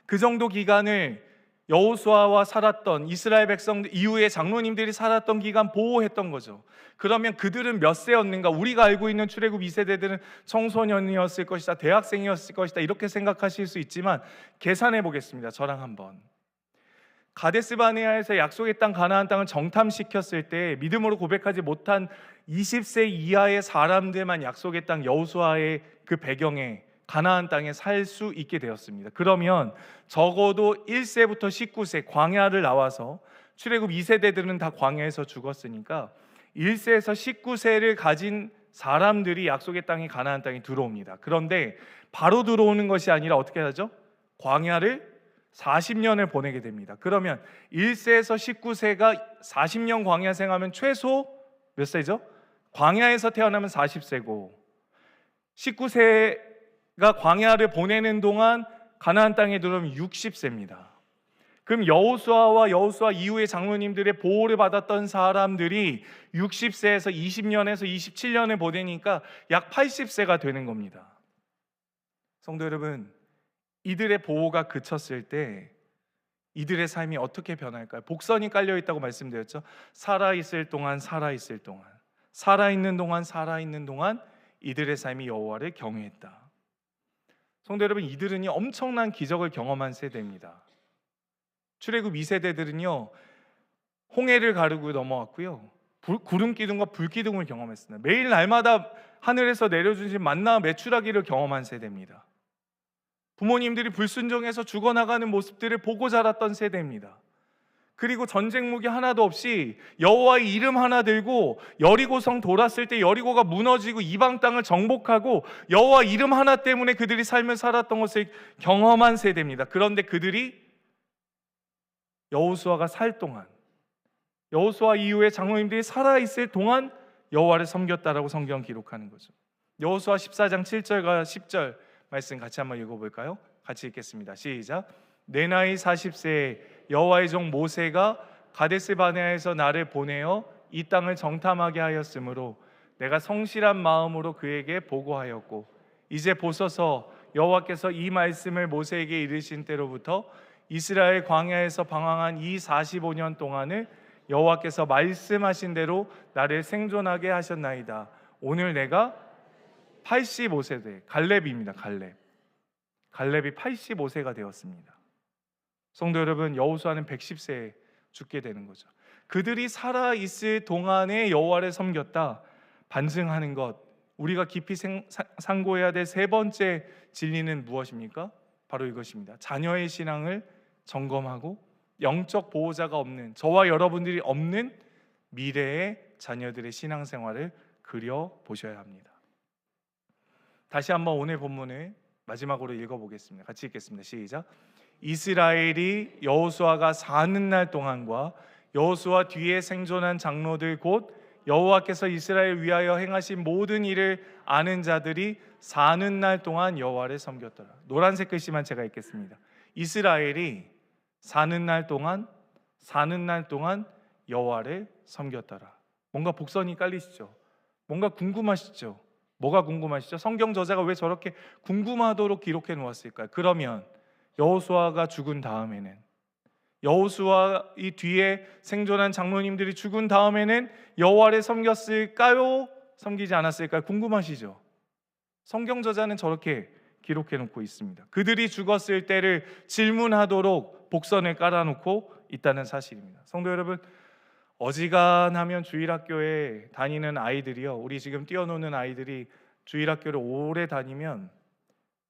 그 정도 기간을 여호수아와 살았던 이스라엘 백성들, 이후에 장로님들이 살았던 기간 보호했던 거죠. 그러면 그들은 몇 세였는가? 우리가 알고 있는 출애굽 2세대들은 청소년이었을 것이다, 대학생이었을 것이다, 이렇게 생각하실 수 있지만 계산해 보겠습니다. 저랑 한번. 가데스 바네아에서 약속의 땅 가나안 땅을 정탐시켰을 때 믿음으로 고백하지 못한 20세 이하의 사람들만 약속의 땅 여호수아의 그 배경에 가나안 땅에 살 수 있게 되었습니다. 그러면 적어도 1세부터 19세 광야를 나와서, 출애굽 2세대들은 다 광야에서 죽었으니까 1세에서 19세를 가진 사람들이 약속의 땅에 가나안 땅에 들어옵니다. 그런데 바로 들어오는 것이 아니라 어떻게 하죠? 광야를 40년을 보내게 됩니다. 그러면 1세에서 19세가 40년 광야 생하면 최소 몇 세죠? 광야에서 태어나면 40세고 19세가 광야를 보내는 동안 가나안 땅에 들어오면 60세입니다. 그럼 여호수아와 여호수아 이후의 장로님들의 보호를 받았던 사람들이 60세에서 20년에서 27년을 보내니까 약 80세가 되는 겁니다. 성도 여러분, 이들의 보호가 그쳤을 때 이들의 삶이 어떻게 변할까요? 복선이 깔려 있다고 말씀드렸죠. 살아있을 동안, 살아있을 동안, 살아있는 동안, 살아있는 동안 이들의 삶이 여호와를 경외했다. 성도 여러분, 이들은 엄청난 기적을 경험한 세대입니다. 출애굽 2세대들은요 홍해를 가르고 넘어왔고요, 구름 기둥과 불 기둥을 경험했습니다. 매일 날마다 하늘에서 내려주신 만나 메추라기를 경험한 세대입니다. 부모님들이 불순종해서 죽어나가는 모습들을 보고 자랐던 세대입니다. 그리고 전쟁 무기 하나도 없이 여호와의 이름 하나 들고 여리고성 돌았을 때 여리고가 무너지고 이방 땅을 정복하고 여호와 이름 하나 때문에 그들이 삶을 살았던 것을 경험한 세대입니다. 그런데 그들이 여호수아가 살 동안, 여호수아 이후에 장로님들이 살아있을 동안 여호와를 섬겼다라고 성경 기록하는 거죠. 여호수아 14장 7절과 10절 말씀 같이 한번 읽어볼까요? 같이 읽겠습니다. 시작. 내 나이 40세에 여호와의 종 모세가 가데스 바네아에서 나를 보내어 이 땅을 정탐하게 하였으므로 내가 성실한 마음으로 그에게 보고하였고, 이제 보소서 여호와께서 이 말씀을 모세에게 이르신 때로부터 이스라엘 광야에서 방황한 이 45년 동안을 여호와께서 말씀하신 대로 나를 생존하게 하셨나이다. 오늘 내가 85세대, 갈렙입니다. 갈렙이 85세가 되었습니다. 성도 여러분, 여호수아는 110세에 죽게 되는 거죠. 그들이 살아있을 동안에 여호와를 섬겼다. 반증하는 것, 우리가 깊이 상고해야 될 세 번째 진리는 무엇입니까? 바로 이것입니다. 자녀의 신앙을 점검하고 영적 보호자가 없는, 저와 여러분들이 없는 미래의 자녀들의 신앙생활을 그려보셔야 합니다. 다시 한번 오늘 본문을 마지막으로 읽어보겠습니다. 같이 읽겠습니다. 시작. 이스라엘이 여호수아가 사는 날 동안과 여호수아 뒤에 생존한 장로들 곧 여호와께서 이스라엘 위하여 행하신 모든 일을 아는 자들이 사는 날 동안 여호와를 섬겼더라. 노란색 글씨만 제가 읽겠습니다. 이스라엘이 사는 날 동안 여호와를 섬겼더라. 뭔가 복선이 깔리시죠? 뭔가 궁금하시죠? 뭐가 궁금하시죠? 성경 저자가 왜 저렇게 궁금하도록 기록해 놓았을까요? 그러면 여호수아가 죽은 다음에는, 여호수아 이 뒤에 생존한 장로님들이 죽은 다음에는 여호와를 섬겼을까요? 섬기지 않았을까요? 궁금하시죠? 성경 저자는 저렇게 기록해 놓고 있습니다. 그들이 죽었을 때를 질문하도록 복선을 깔아놓고 있다는 사실입니다. 성도 여러분, 어지간하면 주일학교에 다니는 아이들이요, 우리 지금 뛰어노는 아이들이 주일학교를 오래 다니면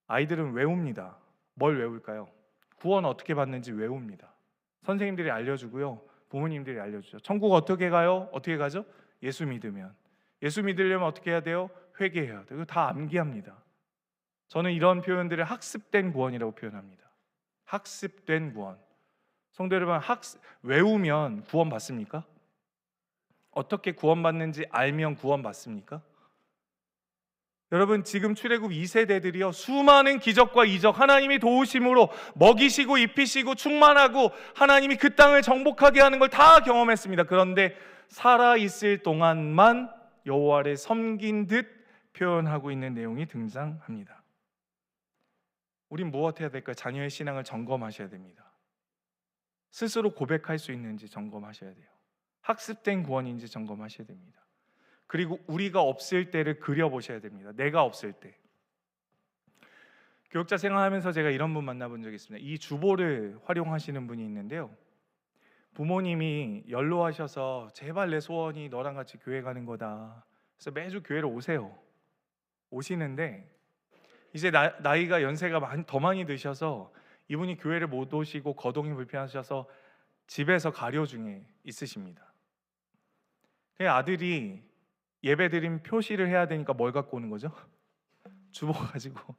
아이들은 외웁니다. 뭘 외울까요? 구원 어떻게 받는지 외웁니다. 선생님들이 알려주고요, 부모님들이 알려주죠. 천국 어떻게 가요? 어떻게 가죠? 예수 믿으면. 예수 믿으려면 어떻게 해야 돼요? 회개해야 돼요. 이거 다 암기합니다. 저는 이런 표현들을 학습된 구원이라고 표현합니다. 학습된 구원. 성도 여러분, 외우면 구원 받습니까? 어떻게 구원 받는지 알면 구원 받습니까? 여러분, 지금 출애굽 2세대들이요 수많은 기적과 이적, 하나님이 도우심으로 먹이시고 입히시고 충만하고 하나님이 그 땅을 정복하게 하는 걸 다 경험했습니다. 그런데 살아있을 동안만 여호와를 섬긴 듯 표현하고 있는 내용이 등장합니다. 우린 무엇 해야 될까요? 자녀의 신앙을 점검하셔야 됩니다. 스스로 고백할 수 있는지 점검하셔야 돼요. 학습된 구원인지 점검하셔야 됩니다. 그리고 우리가 없을 때를 그려보셔야 됩니다. 내가 없을 때. 교육자 생활하면서 제가 이런 분 만나본 적이 있습니다. 이 주보를 활용하시는 분이 있는데요, 부모님이 연로하셔서 제발 내 소원이 너랑 같이 교회 가는 거다. 그래서 매주 교회를 오시는데 이제 나이가 연세가 더 많이 드셔서 이분이 교회를 못 오시고 거동이 불편하셔서 집에서 가려 중에 있으십니다. 아들이 예배드림 표시를 해야 되니까 뭘 갖고 오는 거죠? 주보 가지고,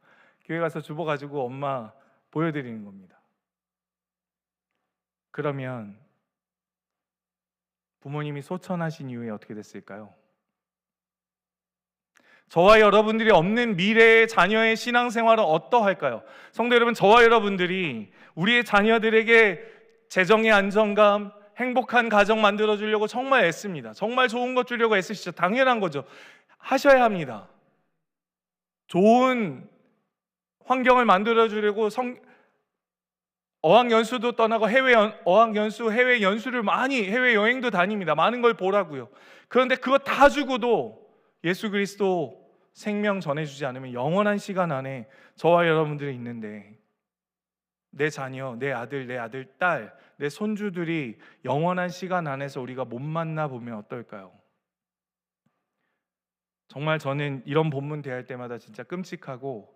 교회 가서 주보 가지고 엄마 보여드리는 겁니다. 그러면 부모님이 소천하신 이후에 어떻게 됐을까요? 저와 여러분들이 없는 미래의 자녀의 신앙생활은 어떠할까요? 성도 여러분, 저와 여러분들이 우리의 자녀들에게 재정의 안정감, 행복한 가정 만들어주려고 정말 애씁니다. 정말 좋은 것 주려고 애쓰시죠. 당연한 거죠. 하셔야 합니다. 좋은 환경을 만들어주려고 어학연수도 떠나고 해외 연수를 많이, 해외여행도 다닙니다. 많은 걸 보라고요. 그런데 그거 다 주고도 예수 그리스도 생명 전해주지 않으면 영원한 시간 안에 저와 여러분들이 있는데, 내 자녀, 내 아들, 딸, 내 손주들이 영원한 시간 안에서 우리가 못 만나보면 어떨까요? 정말 저는 이런 본문 대할 때마다 진짜 끔찍하고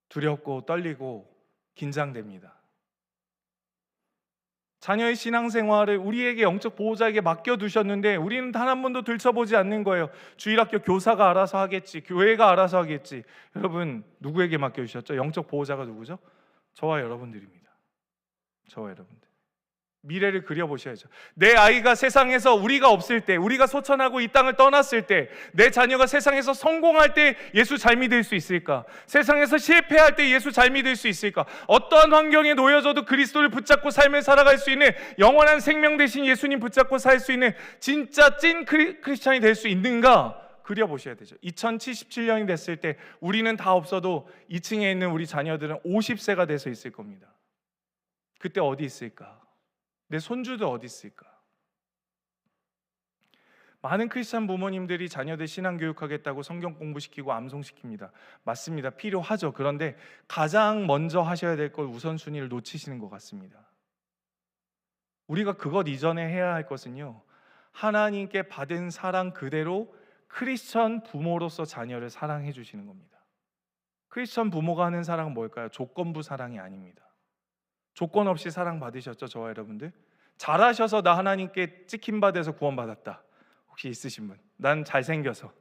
두렵고 떨리고 긴장됩니다. 자녀의 신앙생활을 우리에게 영적 보호자에게 맡겨두셨는데 우리는 단 한 번도 들춰보지 않는 거예요. 주일학교 교사가 알아서 하겠지, 교회가 알아서 하겠지. 여러분, 누구에게 맡겨주셨죠? 영적 보호자가 누구죠? 저와 여러분들입니다. 저와 여러분들. 미래를 그려보셔야죠. 내 아이가 세상에서 우리가 없을 때, 우리가 소천하고 이 땅을 떠났을 때, 내 자녀가 세상에서 성공할 때 예수 잘 믿을 수 있을까? 세상에서 실패할 때 예수 잘 믿을 수 있을까? 어떠한 환경에 놓여져도 그리스도를 붙잡고 삶을 살아갈 수 있는, 영원한 생명 대신 예수님 붙잡고 살 수 있는 진짜 찐 크리스찬이 될 수 있는가? 그려보셔야 되죠. 2077년이 됐을 때 우리는 다 없어도 2층에 있는 우리 자녀들은 50세가 돼서 있을 겁니다. 그때 어디 있을까? 내 손주도 어디 있을까? 많은 크리스찬 부모님들이 자녀들 신앙교육하겠다고 성경 공부시키고 암송시킵니다. 맞습니다. 필요하죠. 그런데 가장 먼저 하셔야 될 걸 우선순위를 놓치시는 것 같습니다. 우리가 그것 이전에 해야 할 것은요, 하나님께 받은 사랑 그대로 크리스천 부모로서 자녀를 사랑해 주시는 겁니다. 크리스천 부모가 하는 사랑은 뭘까요? 조건부 사랑이 아닙니다. 조건 없이 사랑받으셨죠, 저와 여러분들? 잘하셔서 나 하나님께 찍힘받아서 구원받았다. 혹시 있으신 분? 난 잘생겨서,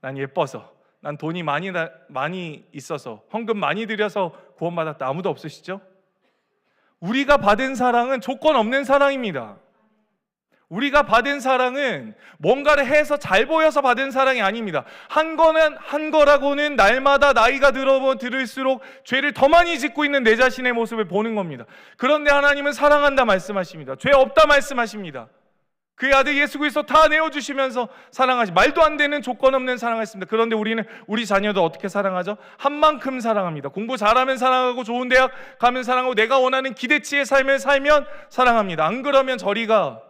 난 예뻐서, 난 돈이 많이 있어서, 헌금 많이 드려서 구원받았다. 아무도 없으시죠? 우리가 받은 사랑은 조건 없는 사랑입니다. 우리가 받은 사랑은 뭔가를 해서 잘 보여서 받은 사랑이 아닙니다. 한 거라고는 날마다 나이가 들을수록 죄를 더 많이 짓고 있는 내 자신의 모습을 보는 겁니다. 그런데 하나님은 사랑한다 말씀하십니다. 죄 없다 말씀하십니다. 그의 아들 예수 그리스도 다 내어주시면서 사랑하시, 말도 안 되는 조건 없는 사랑하십니다. 그런데 우리는 우리 자녀도 어떻게 사랑하죠? 한 만큼 사랑합니다. 공부 잘하면 사랑하고, 좋은 대학 가면 사랑하고, 내가 원하는 기대치의 삶을 살면 사랑합니다. 안 그러면 저리가,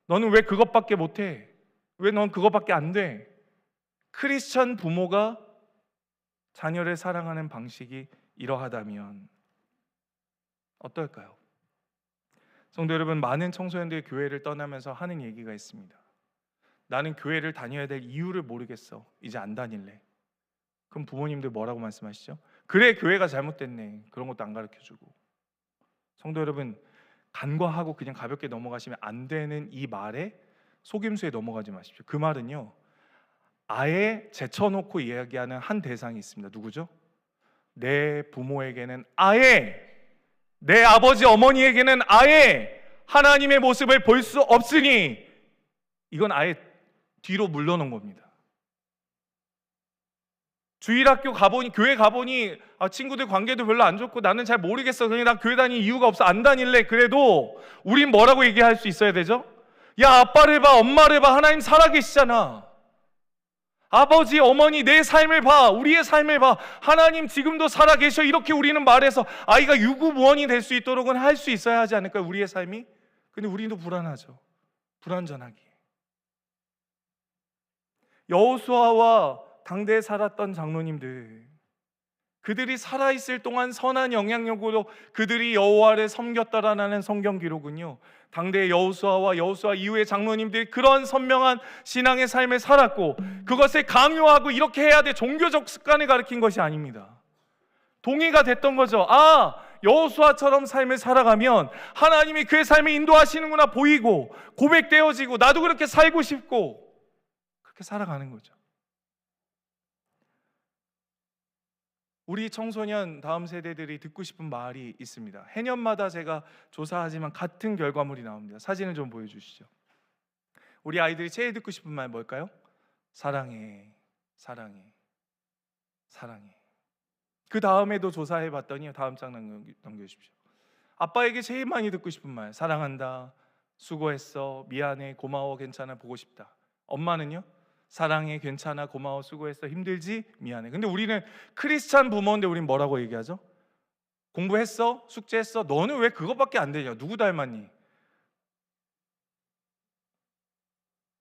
너는 왜 그것밖에 못해? 왜 넌 그것밖에 안 돼? 크리스천 부모가 자녀를 사랑하는 방식이 이러하다면 어떨까요? 성도 여러분, 많은 청소년들이 교회를 떠나면서 하는 얘기가 있습니다. 나는 교회를 다녀야 될 이유를 모르겠어. 이제 안 다닐래. 그럼 부모님들 뭐라고 말씀하시죠? 그래, 교회가 잘못됐네. 그런 것도 안 가르쳐주고. 성도 여러분, 간과하고 그냥 가볍게 넘어가시면 안 되는 이 말에 속임수에 넘어가지 마십시오. 그 말은요, 아예 제쳐놓고 이야기하는 한 대상이 있습니다. 누구죠? 내 부모에게는 아예, 내 아버지 어머니에게는 아예 하나님의 모습을 볼 수 없으니 이건 아예 뒤로 물러놓은 겁니다. 주일학교 가보니, 교회 가보니 친구들 관계도 별로 안 좋고 나는 잘 모르겠어. 그냥 나 교회 다닐 이유가 없어. 안 다닐래. 그래도 우린 뭐라고 얘기할 수 있어야 되죠? 야, 아빠를 봐, 엄마를 봐. 하나님 살아계시잖아. 아버지, 어머니, 내 삶을 봐, 우리의 삶을 봐, 하나님 지금도 살아계셔, 이렇게 우리는 말해서 아이가 유구무원이 될 수 있도록은 할 수 있어야 하지 않을까요? 우리의 삶이. 근데 우리도 불안하죠. 불완전하기에. 여호수아와 당대에 살았던 장로님들, 그들이 살아있을 동안 선한 영향력으로 그들이 여호와를 섬겼다라는 성경 기록은요, 당대의 여호수아와 여호수아 이후의 장로님들이 그런 선명한 신앙의 삶을 살았고 그것을 강요하고 이렇게 해야 돼, 종교적 습관을 가르친 것이 아닙니다. 동의가 됐던 거죠. 아, 여호수아처럼 삶을 살아가면 하나님이 그의 삶을 인도하시는구나 보이고 고백되어지고 나도 그렇게 살고 싶고 그렇게 살아가는 거죠. 우리 청소년 다음 세대들이 듣고 싶은 말이 있습니다. 해년마다 제가 조사하지만 같은 결과물이 나옵니다. 사진을 좀 보여주시죠. 우리 아이들이 제일 듣고 싶은 말 뭘까요? 사랑해, 사랑해, 사랑해. 그 다음에도 조사해봤더니 다음 장 넘겨주십시오. 아빠에게 제일 많이 듣고 싶은 말, 사랑한다, 수고했어, 미안해, 고마워, 괜찮아, 보고 싶다. 엄마는요? 사랑해, 괜찮아, 고마워, 수고했어, 힘들지, 미안해. 근데 우리는 크리스찬 부모인데 우리는 뭐라고 얘기하죠? 공부했어? 숙제했어? 너는 왜 그것밖에 안 되냐? 누구 닮았니?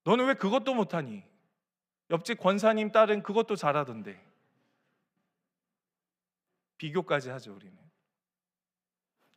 너는 왜 그것도 못하니? 옆집 권사님 딸은 그것도 잘하던데. 비교까지 하죠. 우리는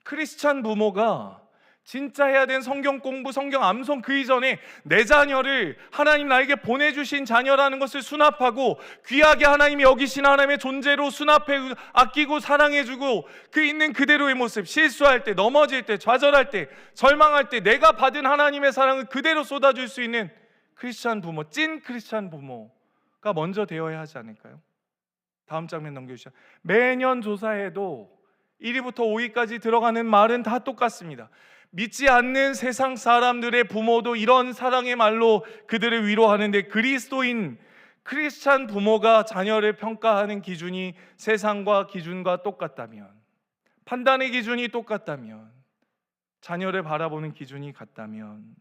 크리스찬 부모가 진짜 해야 되는 성경 공부, 성경 암송 그 이전에 내 자녀를 하나님 나에게 보내주신 자녀라는 것을 수납하고 귀하게 하나님이 여기신 하나님의 존재로 수납해 아끼고 사랑해주고 그 있는 그대로의 모습, 실수할 때, 넘어질 때, 좌절할 때, 절망할 때 내가 받은 하나님의 사랑을 그대로 쏟아줄 수 있는 크리스찬 부모, 찐 크리스찬 부모가 먼저 되어야 하지 않을까요? 다음 장면 넘겨주시죠. 매년 조사해도 1위부터 5위까지 들어가는 말은 다 똑같습니다. 믿지 않는 세상 사람들의 부모도 이런 사랑의 말로 그들을 위로하는데 그리스도인 크리스찬 부모가 자녀를 평가하는 기준이 세상과 기준과 똑같다면, 판단의 기준이 똑같다면, 자녀를 바라보는 기준이 같다면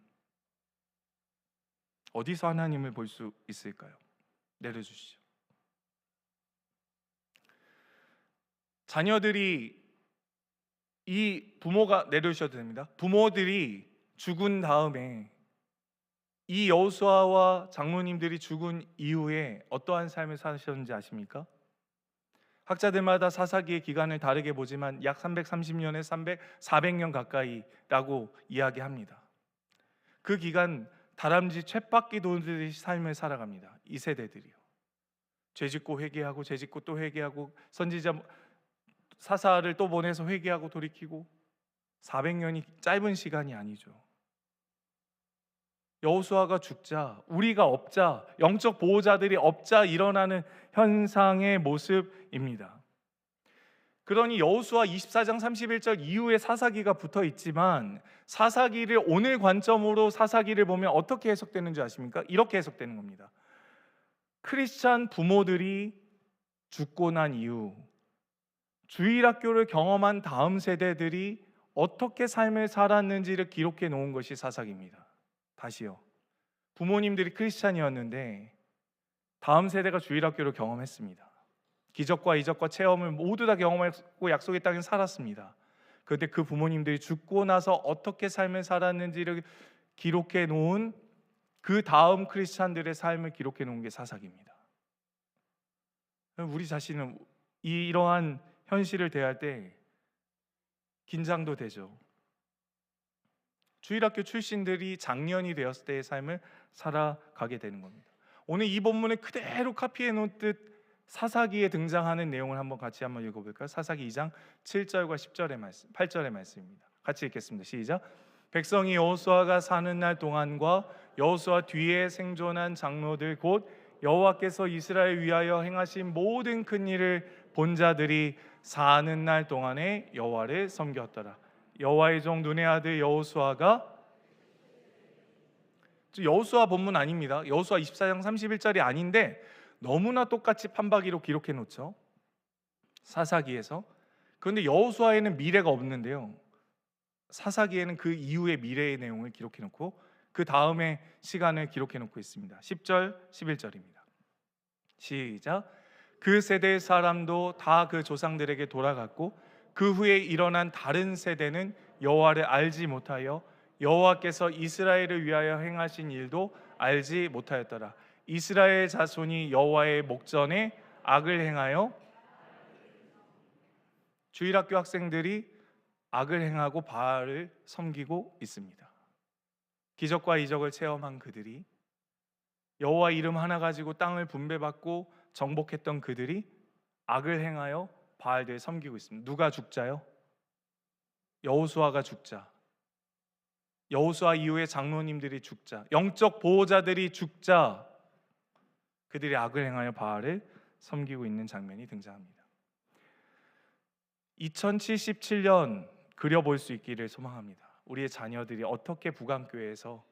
어디서 하나님을 볼 수 있을까요? 내려주시죠. 자녀들이 이 부모가 내려주셔도 됩니다. 부모들이 죽은 다음에 이 여호수아와 장로님들이 죽은 이후에 어떠한 삶을 사셨는지 아십니까? 학자들마다 사사기의 기간을 다르게 보지만 약 330년에 400년 가까이라고 이야기합니다. 그 기간 다람쥐 쳇바퀴 돌듯이 삶을 살아갑니다. 이 세대들이요. 죄짓고 회개하고 죄짓고 또 회개하고 선지자 사사를 또 보내서 회개하고 돌이키고 400년이 짧은 시간이 아니죠. 여호수아가 죽자, 우리가 없자, 영적 보호자들이 없자 일어나는 현상의 모습입니다. 그러니 여호수아 24장 31절 이후에 사사기가 붙어 있지만 사사기를 오늘 관점으로 사사기를 보면 어떻게 해석되는지 아십니까? 이렇게 해석되는 겁니다. 크리스찬 부모들이 죽고 난 이후 주일학교를 경험한 다음 세대들이 어떻게 삶을 살았는지를 기록해 놓은 것이 사사기입니다. 다시요. 부모님들이 크리스찬이었는데 다음 세대가 주일학교를 경험했습니다. 기적과 이적과 체험을 모두 다 경험하고 약속의 땅에 살았습니다. 그런데 그 부모님들이 죽고 나서 어떻게 삶을 살았는지를 기록해 놓은 그 다음 크리스찬들의 삶을 기록해 놓은 게 사사기입니다. 우리 자신은 이러한 현실을 대할 때 긴장도 되죠. 주일학교 출신들이 장년이 되었을 때의 삶을 살아가게 되는 겁니다. 오늘 이 본문을 그대로 카피해 놓듯 사사기에 등장하는 내용을 같이 한번 읽어볼까요? 사사기 2장 7절과 10절의 말씀, 8절의 말씀입니다. 같이 읽겠습니다. 시작. 백성이 여호수아가 사는 날 동안과 여호수아 뒤에 생존한 장로들 곧 여호와께서 이스라엘 위하여 행하신 모든 큰 일을 본 자들이 사는 날 동안에 여호와를 섬겼더라. 여호와의 종 눈의 아들 여호수아가, 여호수아 본문 아닙니다. 여호수아 24장 31절이 아닌데 너무나 똑같이 판박이로 기록해 놓죠. 사사기에서. 그런데 여호수아에는 미래가 없는데요, 사사기에는 그 이후의 미래의 내용을 기록해 놓고 그 다음에 시간을 기록해 놓고 있습니다. 10절 11절입니다. 시작. 그 세대의 사람도 다 그 조상들에게 돌아갔고 그 후에 일어난 다른 세대는 여호와를 알지 못하여 여호와께서 이스라엘을 위하여 행하신 일도 알지 못하였더라. 이스라엘 자손이 여호와의 목전에 악을 행하여 주일학교 학생들이 악을 행하고 바알을 섬기고 있습니다. 기적과 이적을 체험한 그들이, 여호와 이름 하나 가지고 땅을 분배받고 정복했던 그들이 악을 행하여 바알들을 섬기고 있습니다. 누가 죽자요? 여호수아가 죽자, 여호수아 이후에 장로님들이 죽자, 영적 보호자들이 죽자 그들이 악을 행하여 바알을 섬기고 있는 장면이 등장합니다. 2077년 그려볼 수 있기를 소망합니다. 우리의 자녀들이 어떻게 북한교회에서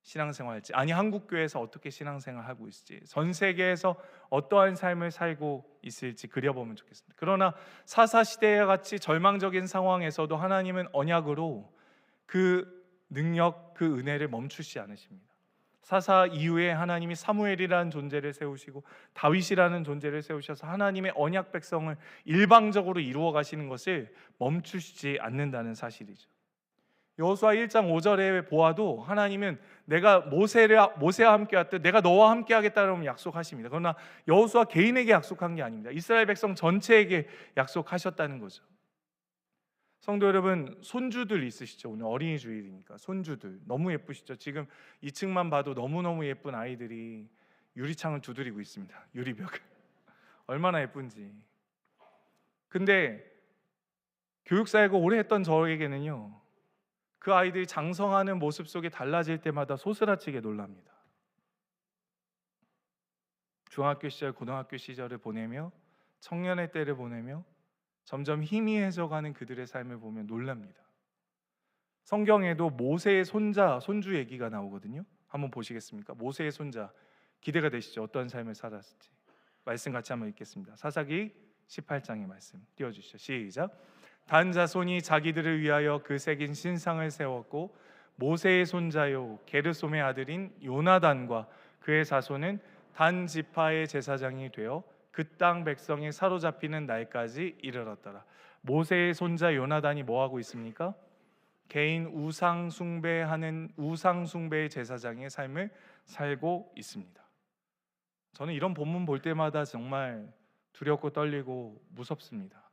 신앙생활할지, 아니 한국교회에서 어떻게 신앙생활하고 있을지, 전 세계에서 어떠한 삶을 살고 있을지 그려보면 좋겠습니다. 그러나 사사시대와 같이 절망적인 상황에서도 하나님은 언약으로 그 능력, 그 은혜를 멈추지 않으십니다. 사사 이후에 하나님이 사무엘이라는 존재를 세우시고 다윗이라는 존재를 세우셔서 하나님의 언약 백성을 일방적으로 이루어 가시는 것을 멈추시지 않는다는 사실이죠. 여호수아 1장 5절에 보아도 하나님은 내가 모세와 함께 왔듯 내가 너와 함께 하겠다는 약속하십니다. 그러나 여호수아 개인에게 약속한 게 아닙니다. 이스라엘 백성 전체에게 약속하셨다는 거죠. 성도 여러분, 손주들 있으시죠? 오늘 어린이 주일이니까 손주들 너무 예쁘시죠? 지금 2층만 봐도 너무너무 예쁜 아이들이 유리창을 두드리고 있습니다. 유리벽을. 얼마나 예쁜지. 근데 교육사역을 오래 했던 저에게는요, 그 아이들이 장성하는 모습 속에 달라질 때마다 소스라치게 놀랍니다. 중학교 시절, 고등학교 시절을 보내며 청년의 때를 보내며 점점 희미해져가는 그들의 삶을 보면 놀랍니다. 성경에도 모세의 손자, 손주 얘기가 나오거든요. 한번 보시겠습니까? 모세의 손자, 기대가 되시죠? 어떤 삶을 살았을지. 말씀 같이 한번 읽겠습니다. 사사기 18장의 말씀 띄워주시죠. 시작. 단 자손이 자기들을 위하여 그 새긴 신상을 세웠고 모세의 손자요 게르솜의 아들인 요나단과 그의 자손은 단 지파의 제사장이 되어 그 땅 백성이 사로잡히는 날까지 이르렀더라. 모세의 손자 요나단이 뭐 하고 있습니까? 개인 우상 숭배의 제사장의 삶을 살고 있습니다. 저는 이런 본문 볼 때마다 정말 두렵고 떨리고 무섭습니다.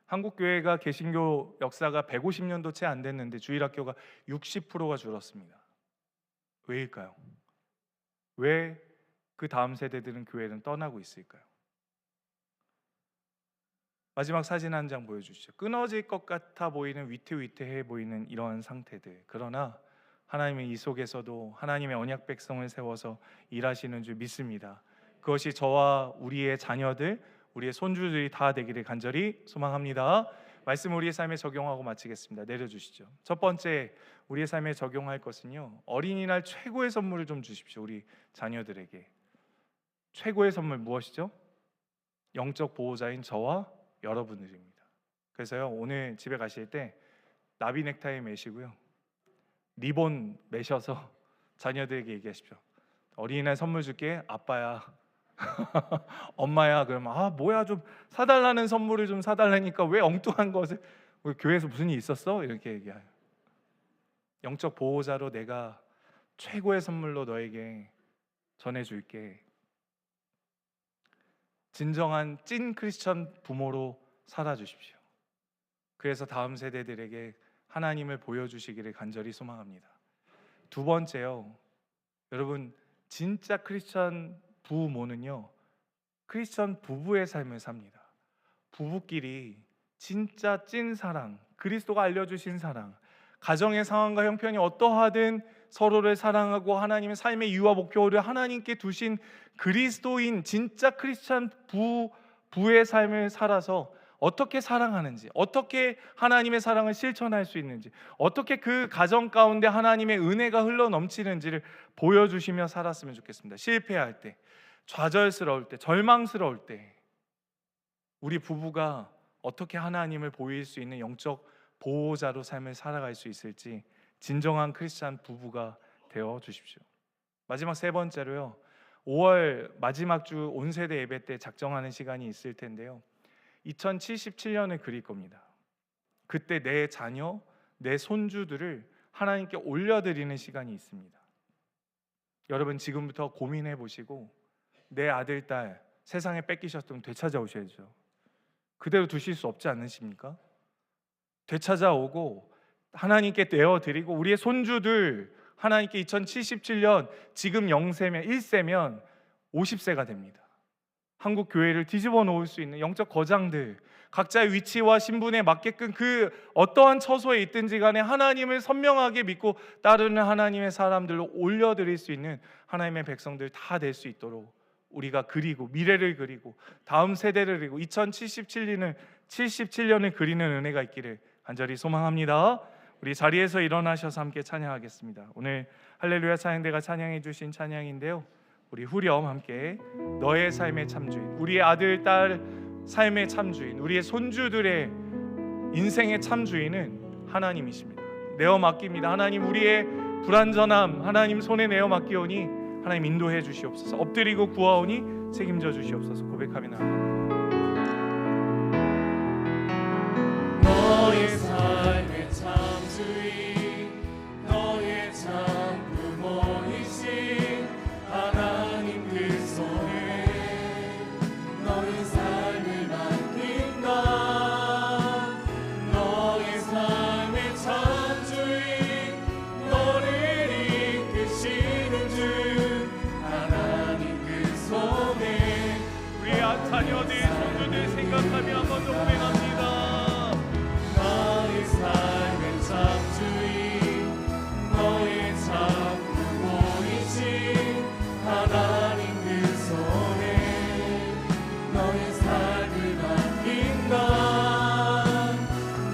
한국교회가 개신교 역사가 150년도 채 안 됐는데 주일학교가 60%가 줄었습니다. 왜일까요? 왜 그 다음 세대들은 교회는 떠나고 있을까요? 마지막 사진 한 장 보여주시죠. 끊어질 것 같아 보이는, 위태위태해 보이는 이러한 상태들. 그러나 하나님은 이 속에서도 하나님의 언약 백성을 세워서 일하시는 줄 믿습니다. 그것이 저와 우리의 자녀들, 우리의 손주들이 다 되기를 간절히 소망합니다. 말씀 우리의 삶에 적용하고 마치겠습니다. 내려주시죠. 첫 번째 우리의 삶에 적용할 것은요, 어린이날 최고의 선물을 좀 주십시오. 우리 자녀들에게. 최고의 선물 무엇이죠? 영적 보호자인 저와 여러분들입니다. 그래서요, 오늘 집에 가실 때 나비 넥타이 매시고요, 리본 매셔서 자녀들에게 얘기하십시오. 어린이날 선물 줄게. 아빠야, 엄마야. 그러면 아 뭐야, 좀 사달라는 선물을 좀 사달라니까 왜 엉뚱한 것을, 우리 교회에서 무슨 일 있었어? 이렇게 얘기해요. 영적 보호자로 내가 최고의 선물로 너에게 전해줄게. 진정한 찐 크리스천 부모로 살아주십시오. 그래서 다음 세대들에게 하나님을 보여주시기를 간절히 소망합니다. 두 번째요, 여러분, 진짜 크리스천 부모는요, 크리스천 부부의 삶을 삽니다. 부부끼리 진짜 찐 사랑, 그리스도가 알려주신 사랑, 가정의 상황과 형편이 어떠하든 서로를 사랑하고 하나님의 삶의 이유와 목표를 하나님께 두신 그리스도인 진짜 크리스천 부의 삶을 살아서 어떻게 사랑하는지, 어떻게 하나님의 사랑을 실천할 수 있는지, 어떻게 그 가정 가운데 하나님의 은혜가 흘러 넘치는지를 보여주시며 살았으면 좋겠습니다. 실패할 때, 좌절스러울 때, 절망스러울 때 우리 부부가 어떻게 하나님을 보일 수 있는 영적 보호자로 삶을 살아갈 수 있을지 진정한 크리스찬 부부가 되어 주십시오. 마지막 세 번째로요. 5월 마지막 주 온세대 예배 때 작정하는 시간이 있을 텐데요. 2077년을 그릴 겁니다. 그때 내 자녀, 내 손주들을 하나님께 올려드리는 시간이 있습니다. 여러분 지금부터 고민해 보시고 내 아들, 딸 세상에 뺏기셨으면 되찾아오셔야죠. 그대로 두실 수 없지 않으십니까? 되찾아오고 하나님께 내어드리고 우리의 손주들 하나님께 2077년 지금 0세면 1세면 50세가 됩니다. 한국 교회를 뒤집어 놓을 수 있는 영적 거장들, 각자의 위치와 신분에 맞게끔 그 어떠한 처소에 있든지 간에 하나님을 선명하게 믿고 따르는 하나님의 사람들로 올려드릴 수 있는 하나님의 백성들 다 될 수 있도록 우리가 그리고 미래를 그리고 다음 세대를 그리고 2077년을 그리는 은혜가 있기를 간절히 소망합니다. 우리 자리에서 일어나셔서 함께 찬양하겠습니다. 오늘 할렐루야 찬양대가 찬양해 주신 찬양인데요, 우리 후렴 함께 너의 삶의 참주인, 우리의 아들, 딸 삶의 참주인, 우리의 손주들의 인생의 참주인은 하나님이십니다. 내어 맡깁니다. 하나님, 우리의 불완전함 하나님 손에 내어 맡기오니 하나님 인도해 주시옵소서. 엎드리고 구하오니 책임져 주시옵소서. 고백하며 나아갑니다. 너의 삶의 참주인, 너의 참 부모이신 하나님 그 손에 너의 삶을 맡긴다. 너의 삶의 참주인, 너를 이끄시는 주 하나님 그 손에 우리 자녀들, 손주들 생각하며 한 번 더 고백합니다. 너의 삶의 참주인, 너의 참 부모이신 하나님 그 손에 너의 삶을 맡긴다.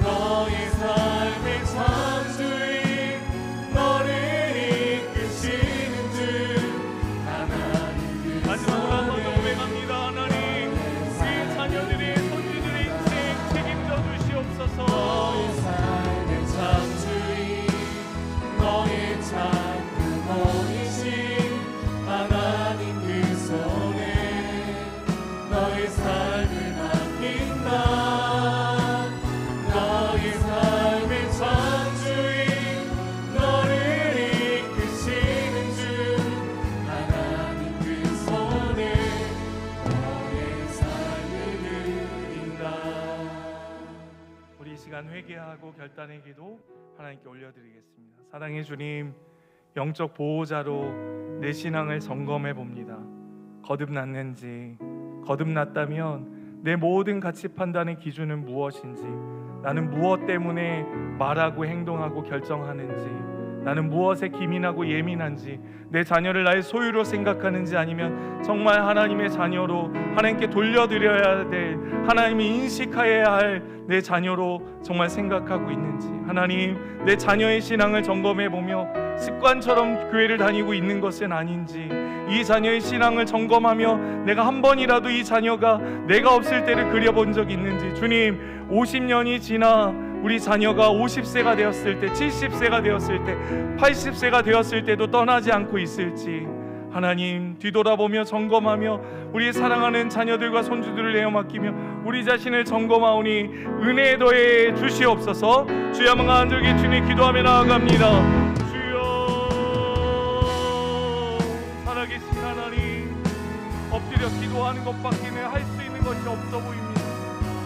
너의 삶의 참주인, 너를 이끄시는 주 하나님 그 마지막으로 한 번 더 손에 고백합니다. 하나님, 우리 자녀들의 손주들의 인생 책임져 주시옵소서. 너의 삶의 참주인, 너의 참 부모이신 하나님 그 손에 너의 삶을 맡긴다. 너의 삶의 참주인, 너를 이끄시는 주 하나님 그 손에 너의 삶을 드린다. 우리 이 시간 회개하고 결단의 기도 하나님께 올려드리겠습니다. 사랑의 주님, 영적 보호자로 내 신앙을 점검해 봅니다. 거듭났는지, 거듭났다면 내 모든 가치 판단의 기준은 무엇인지, 나는 무엇 때문에 말하고 행동하고 결정하는지, 나는 무엇에 기민하고 예민한지, 내 자녀를 나의 소유로 생각하는지 아니면 정말 하나님의 자녀로 하나님께 돌려드려야 될, 하나님이 인식해야 할 내 자녀로 정말 생각하고 있는지, 하나님, 내 자녀의 신앙을 점검해 보며 습관처럼 교회를 다니고 있는 것은 아닌지, 이 자녀의 신앙을 점검하며 내가 한 번이라도 이 자녀가 내가 없을 때를 그려본 적이 있는지, 주님, 50년이 지나 우리 자녀가 50세가 되었을 때, 70세가 되었을 때, 80세가 되었을 때도 떠나지 않고 있을지 하나님 뒤돌아보며 점검하며 우리의 사랑하는 자녀들과 손주들을 내어 맡기며 우리 자신을 점검하오니 은혜에 더해 주시옵소서. 주여 한번 간절히 주님 기도하며 나아갑니다. 주여, 살아계신 하나님, 엎드려 기도하는 것밖에는 할 수 있는 것이 없어 보입니다.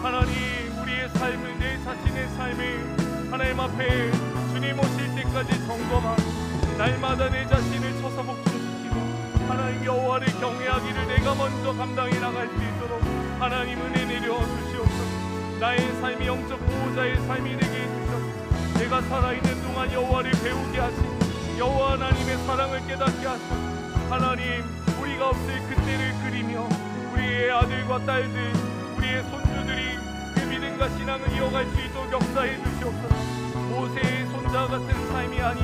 하나님, 우리의 삶을, 내 자신의 삶을 하나님 앞에 주님 오실 때까지 점검하고 날마다 내 자신을 쳐서 복종시키고 하나님 여호와를 경외하기를 내가 먼저 감당해 나갈 수 있도록 하나님 은혜 내려 주시옵소서. 나의 삶이 영적 보호자의 삶이 되게 해주셔서 내가 살아있는 동안 여호와를 배우게 하시고 여호와 하나님의 사랑을 깨닫게 하시고 하나님, 우리가 없을 그때를 그리며 우리의 아들과 딸들, 우리의 손주들이 그 믿음과 신앙을 이어갈 수 있도록 역사해 주시옵소서. 모세의 손자 같은 삶이 아닌,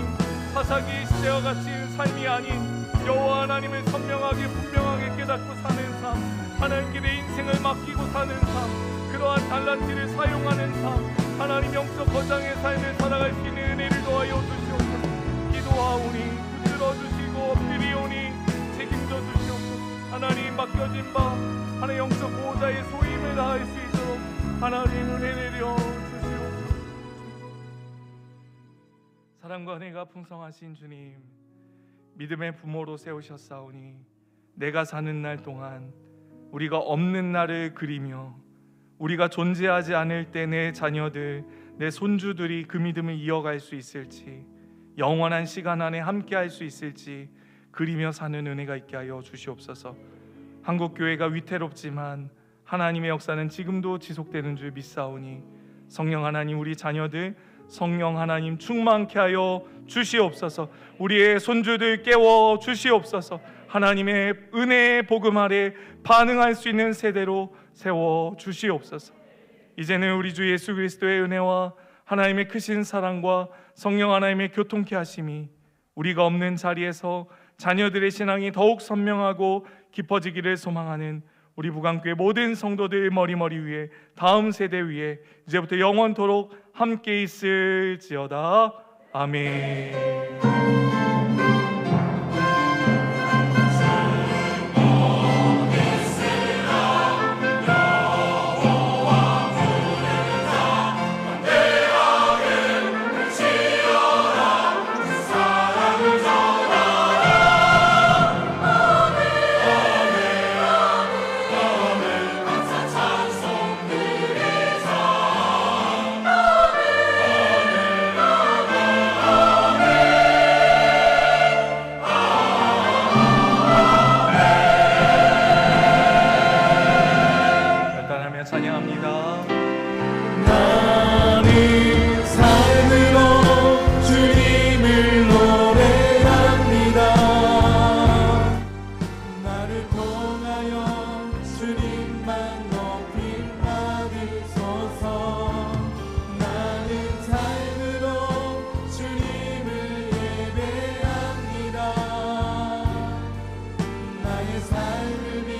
사사기의 시대와 같은 삶이 아닌 여호와 하나님을 선명하게 분명하게 깨닫고 사는 삶, 하나님께 내 인생을 맡기고 사는 삶, 그러한 달란트를 사용하는 삶, 하나님 영적 거장의 삶을 살아갈 수 있는 은혜를 더하여 주시옵소서. 기도하오니 붙들어 주시고 엎드리 오니 책임져 주시옵소서. 하나님 맡겨진 바 하나님 영적 보호자의 소임을 다할 수 있도록 하나님 은혜 내려 주시옵소서. 사랑과 은혜가 풍성하신 주님, 믿음의 부모로 세우셨사오니 내가 사는 날 동안 우리가 없는 날을 그리며 우리가 존재하지 않을 때 내 자녀들, 내 손주들이 그 믿음을 이어갈 수 있을지, 영원한 시간 안에 함께할 수 있을지 그리며 사는 은혜가 있게 하여 주시옵소서. 한국교회가 위태롭지만 하나님의 역사는 지금도 지속되는 줄 믿사오니 성령 하나님, 우리 자녀들 성령 하나님 충만케 하여 주시옵소서. 우리의 손주들 깨워 주시옵소서. 하나님의 은혜의 복음 아래 반응할 수 있는 세대로 세워 주시옵소서. 이제는 우리 주 예수 그리스도의 은혜와 하나님의 크신 사랑과 성령 하나님의 교통케 하심이 우리가 없는 자리에서 자녀들의 신앙이 더욱 선명하고 깊어지기를 소망하는 우리 부강교회 모든 성도들 머리머리 위에, 다음 세대 위에 이제부터 영원토록 함께 있을지어다. 아멘. 삶을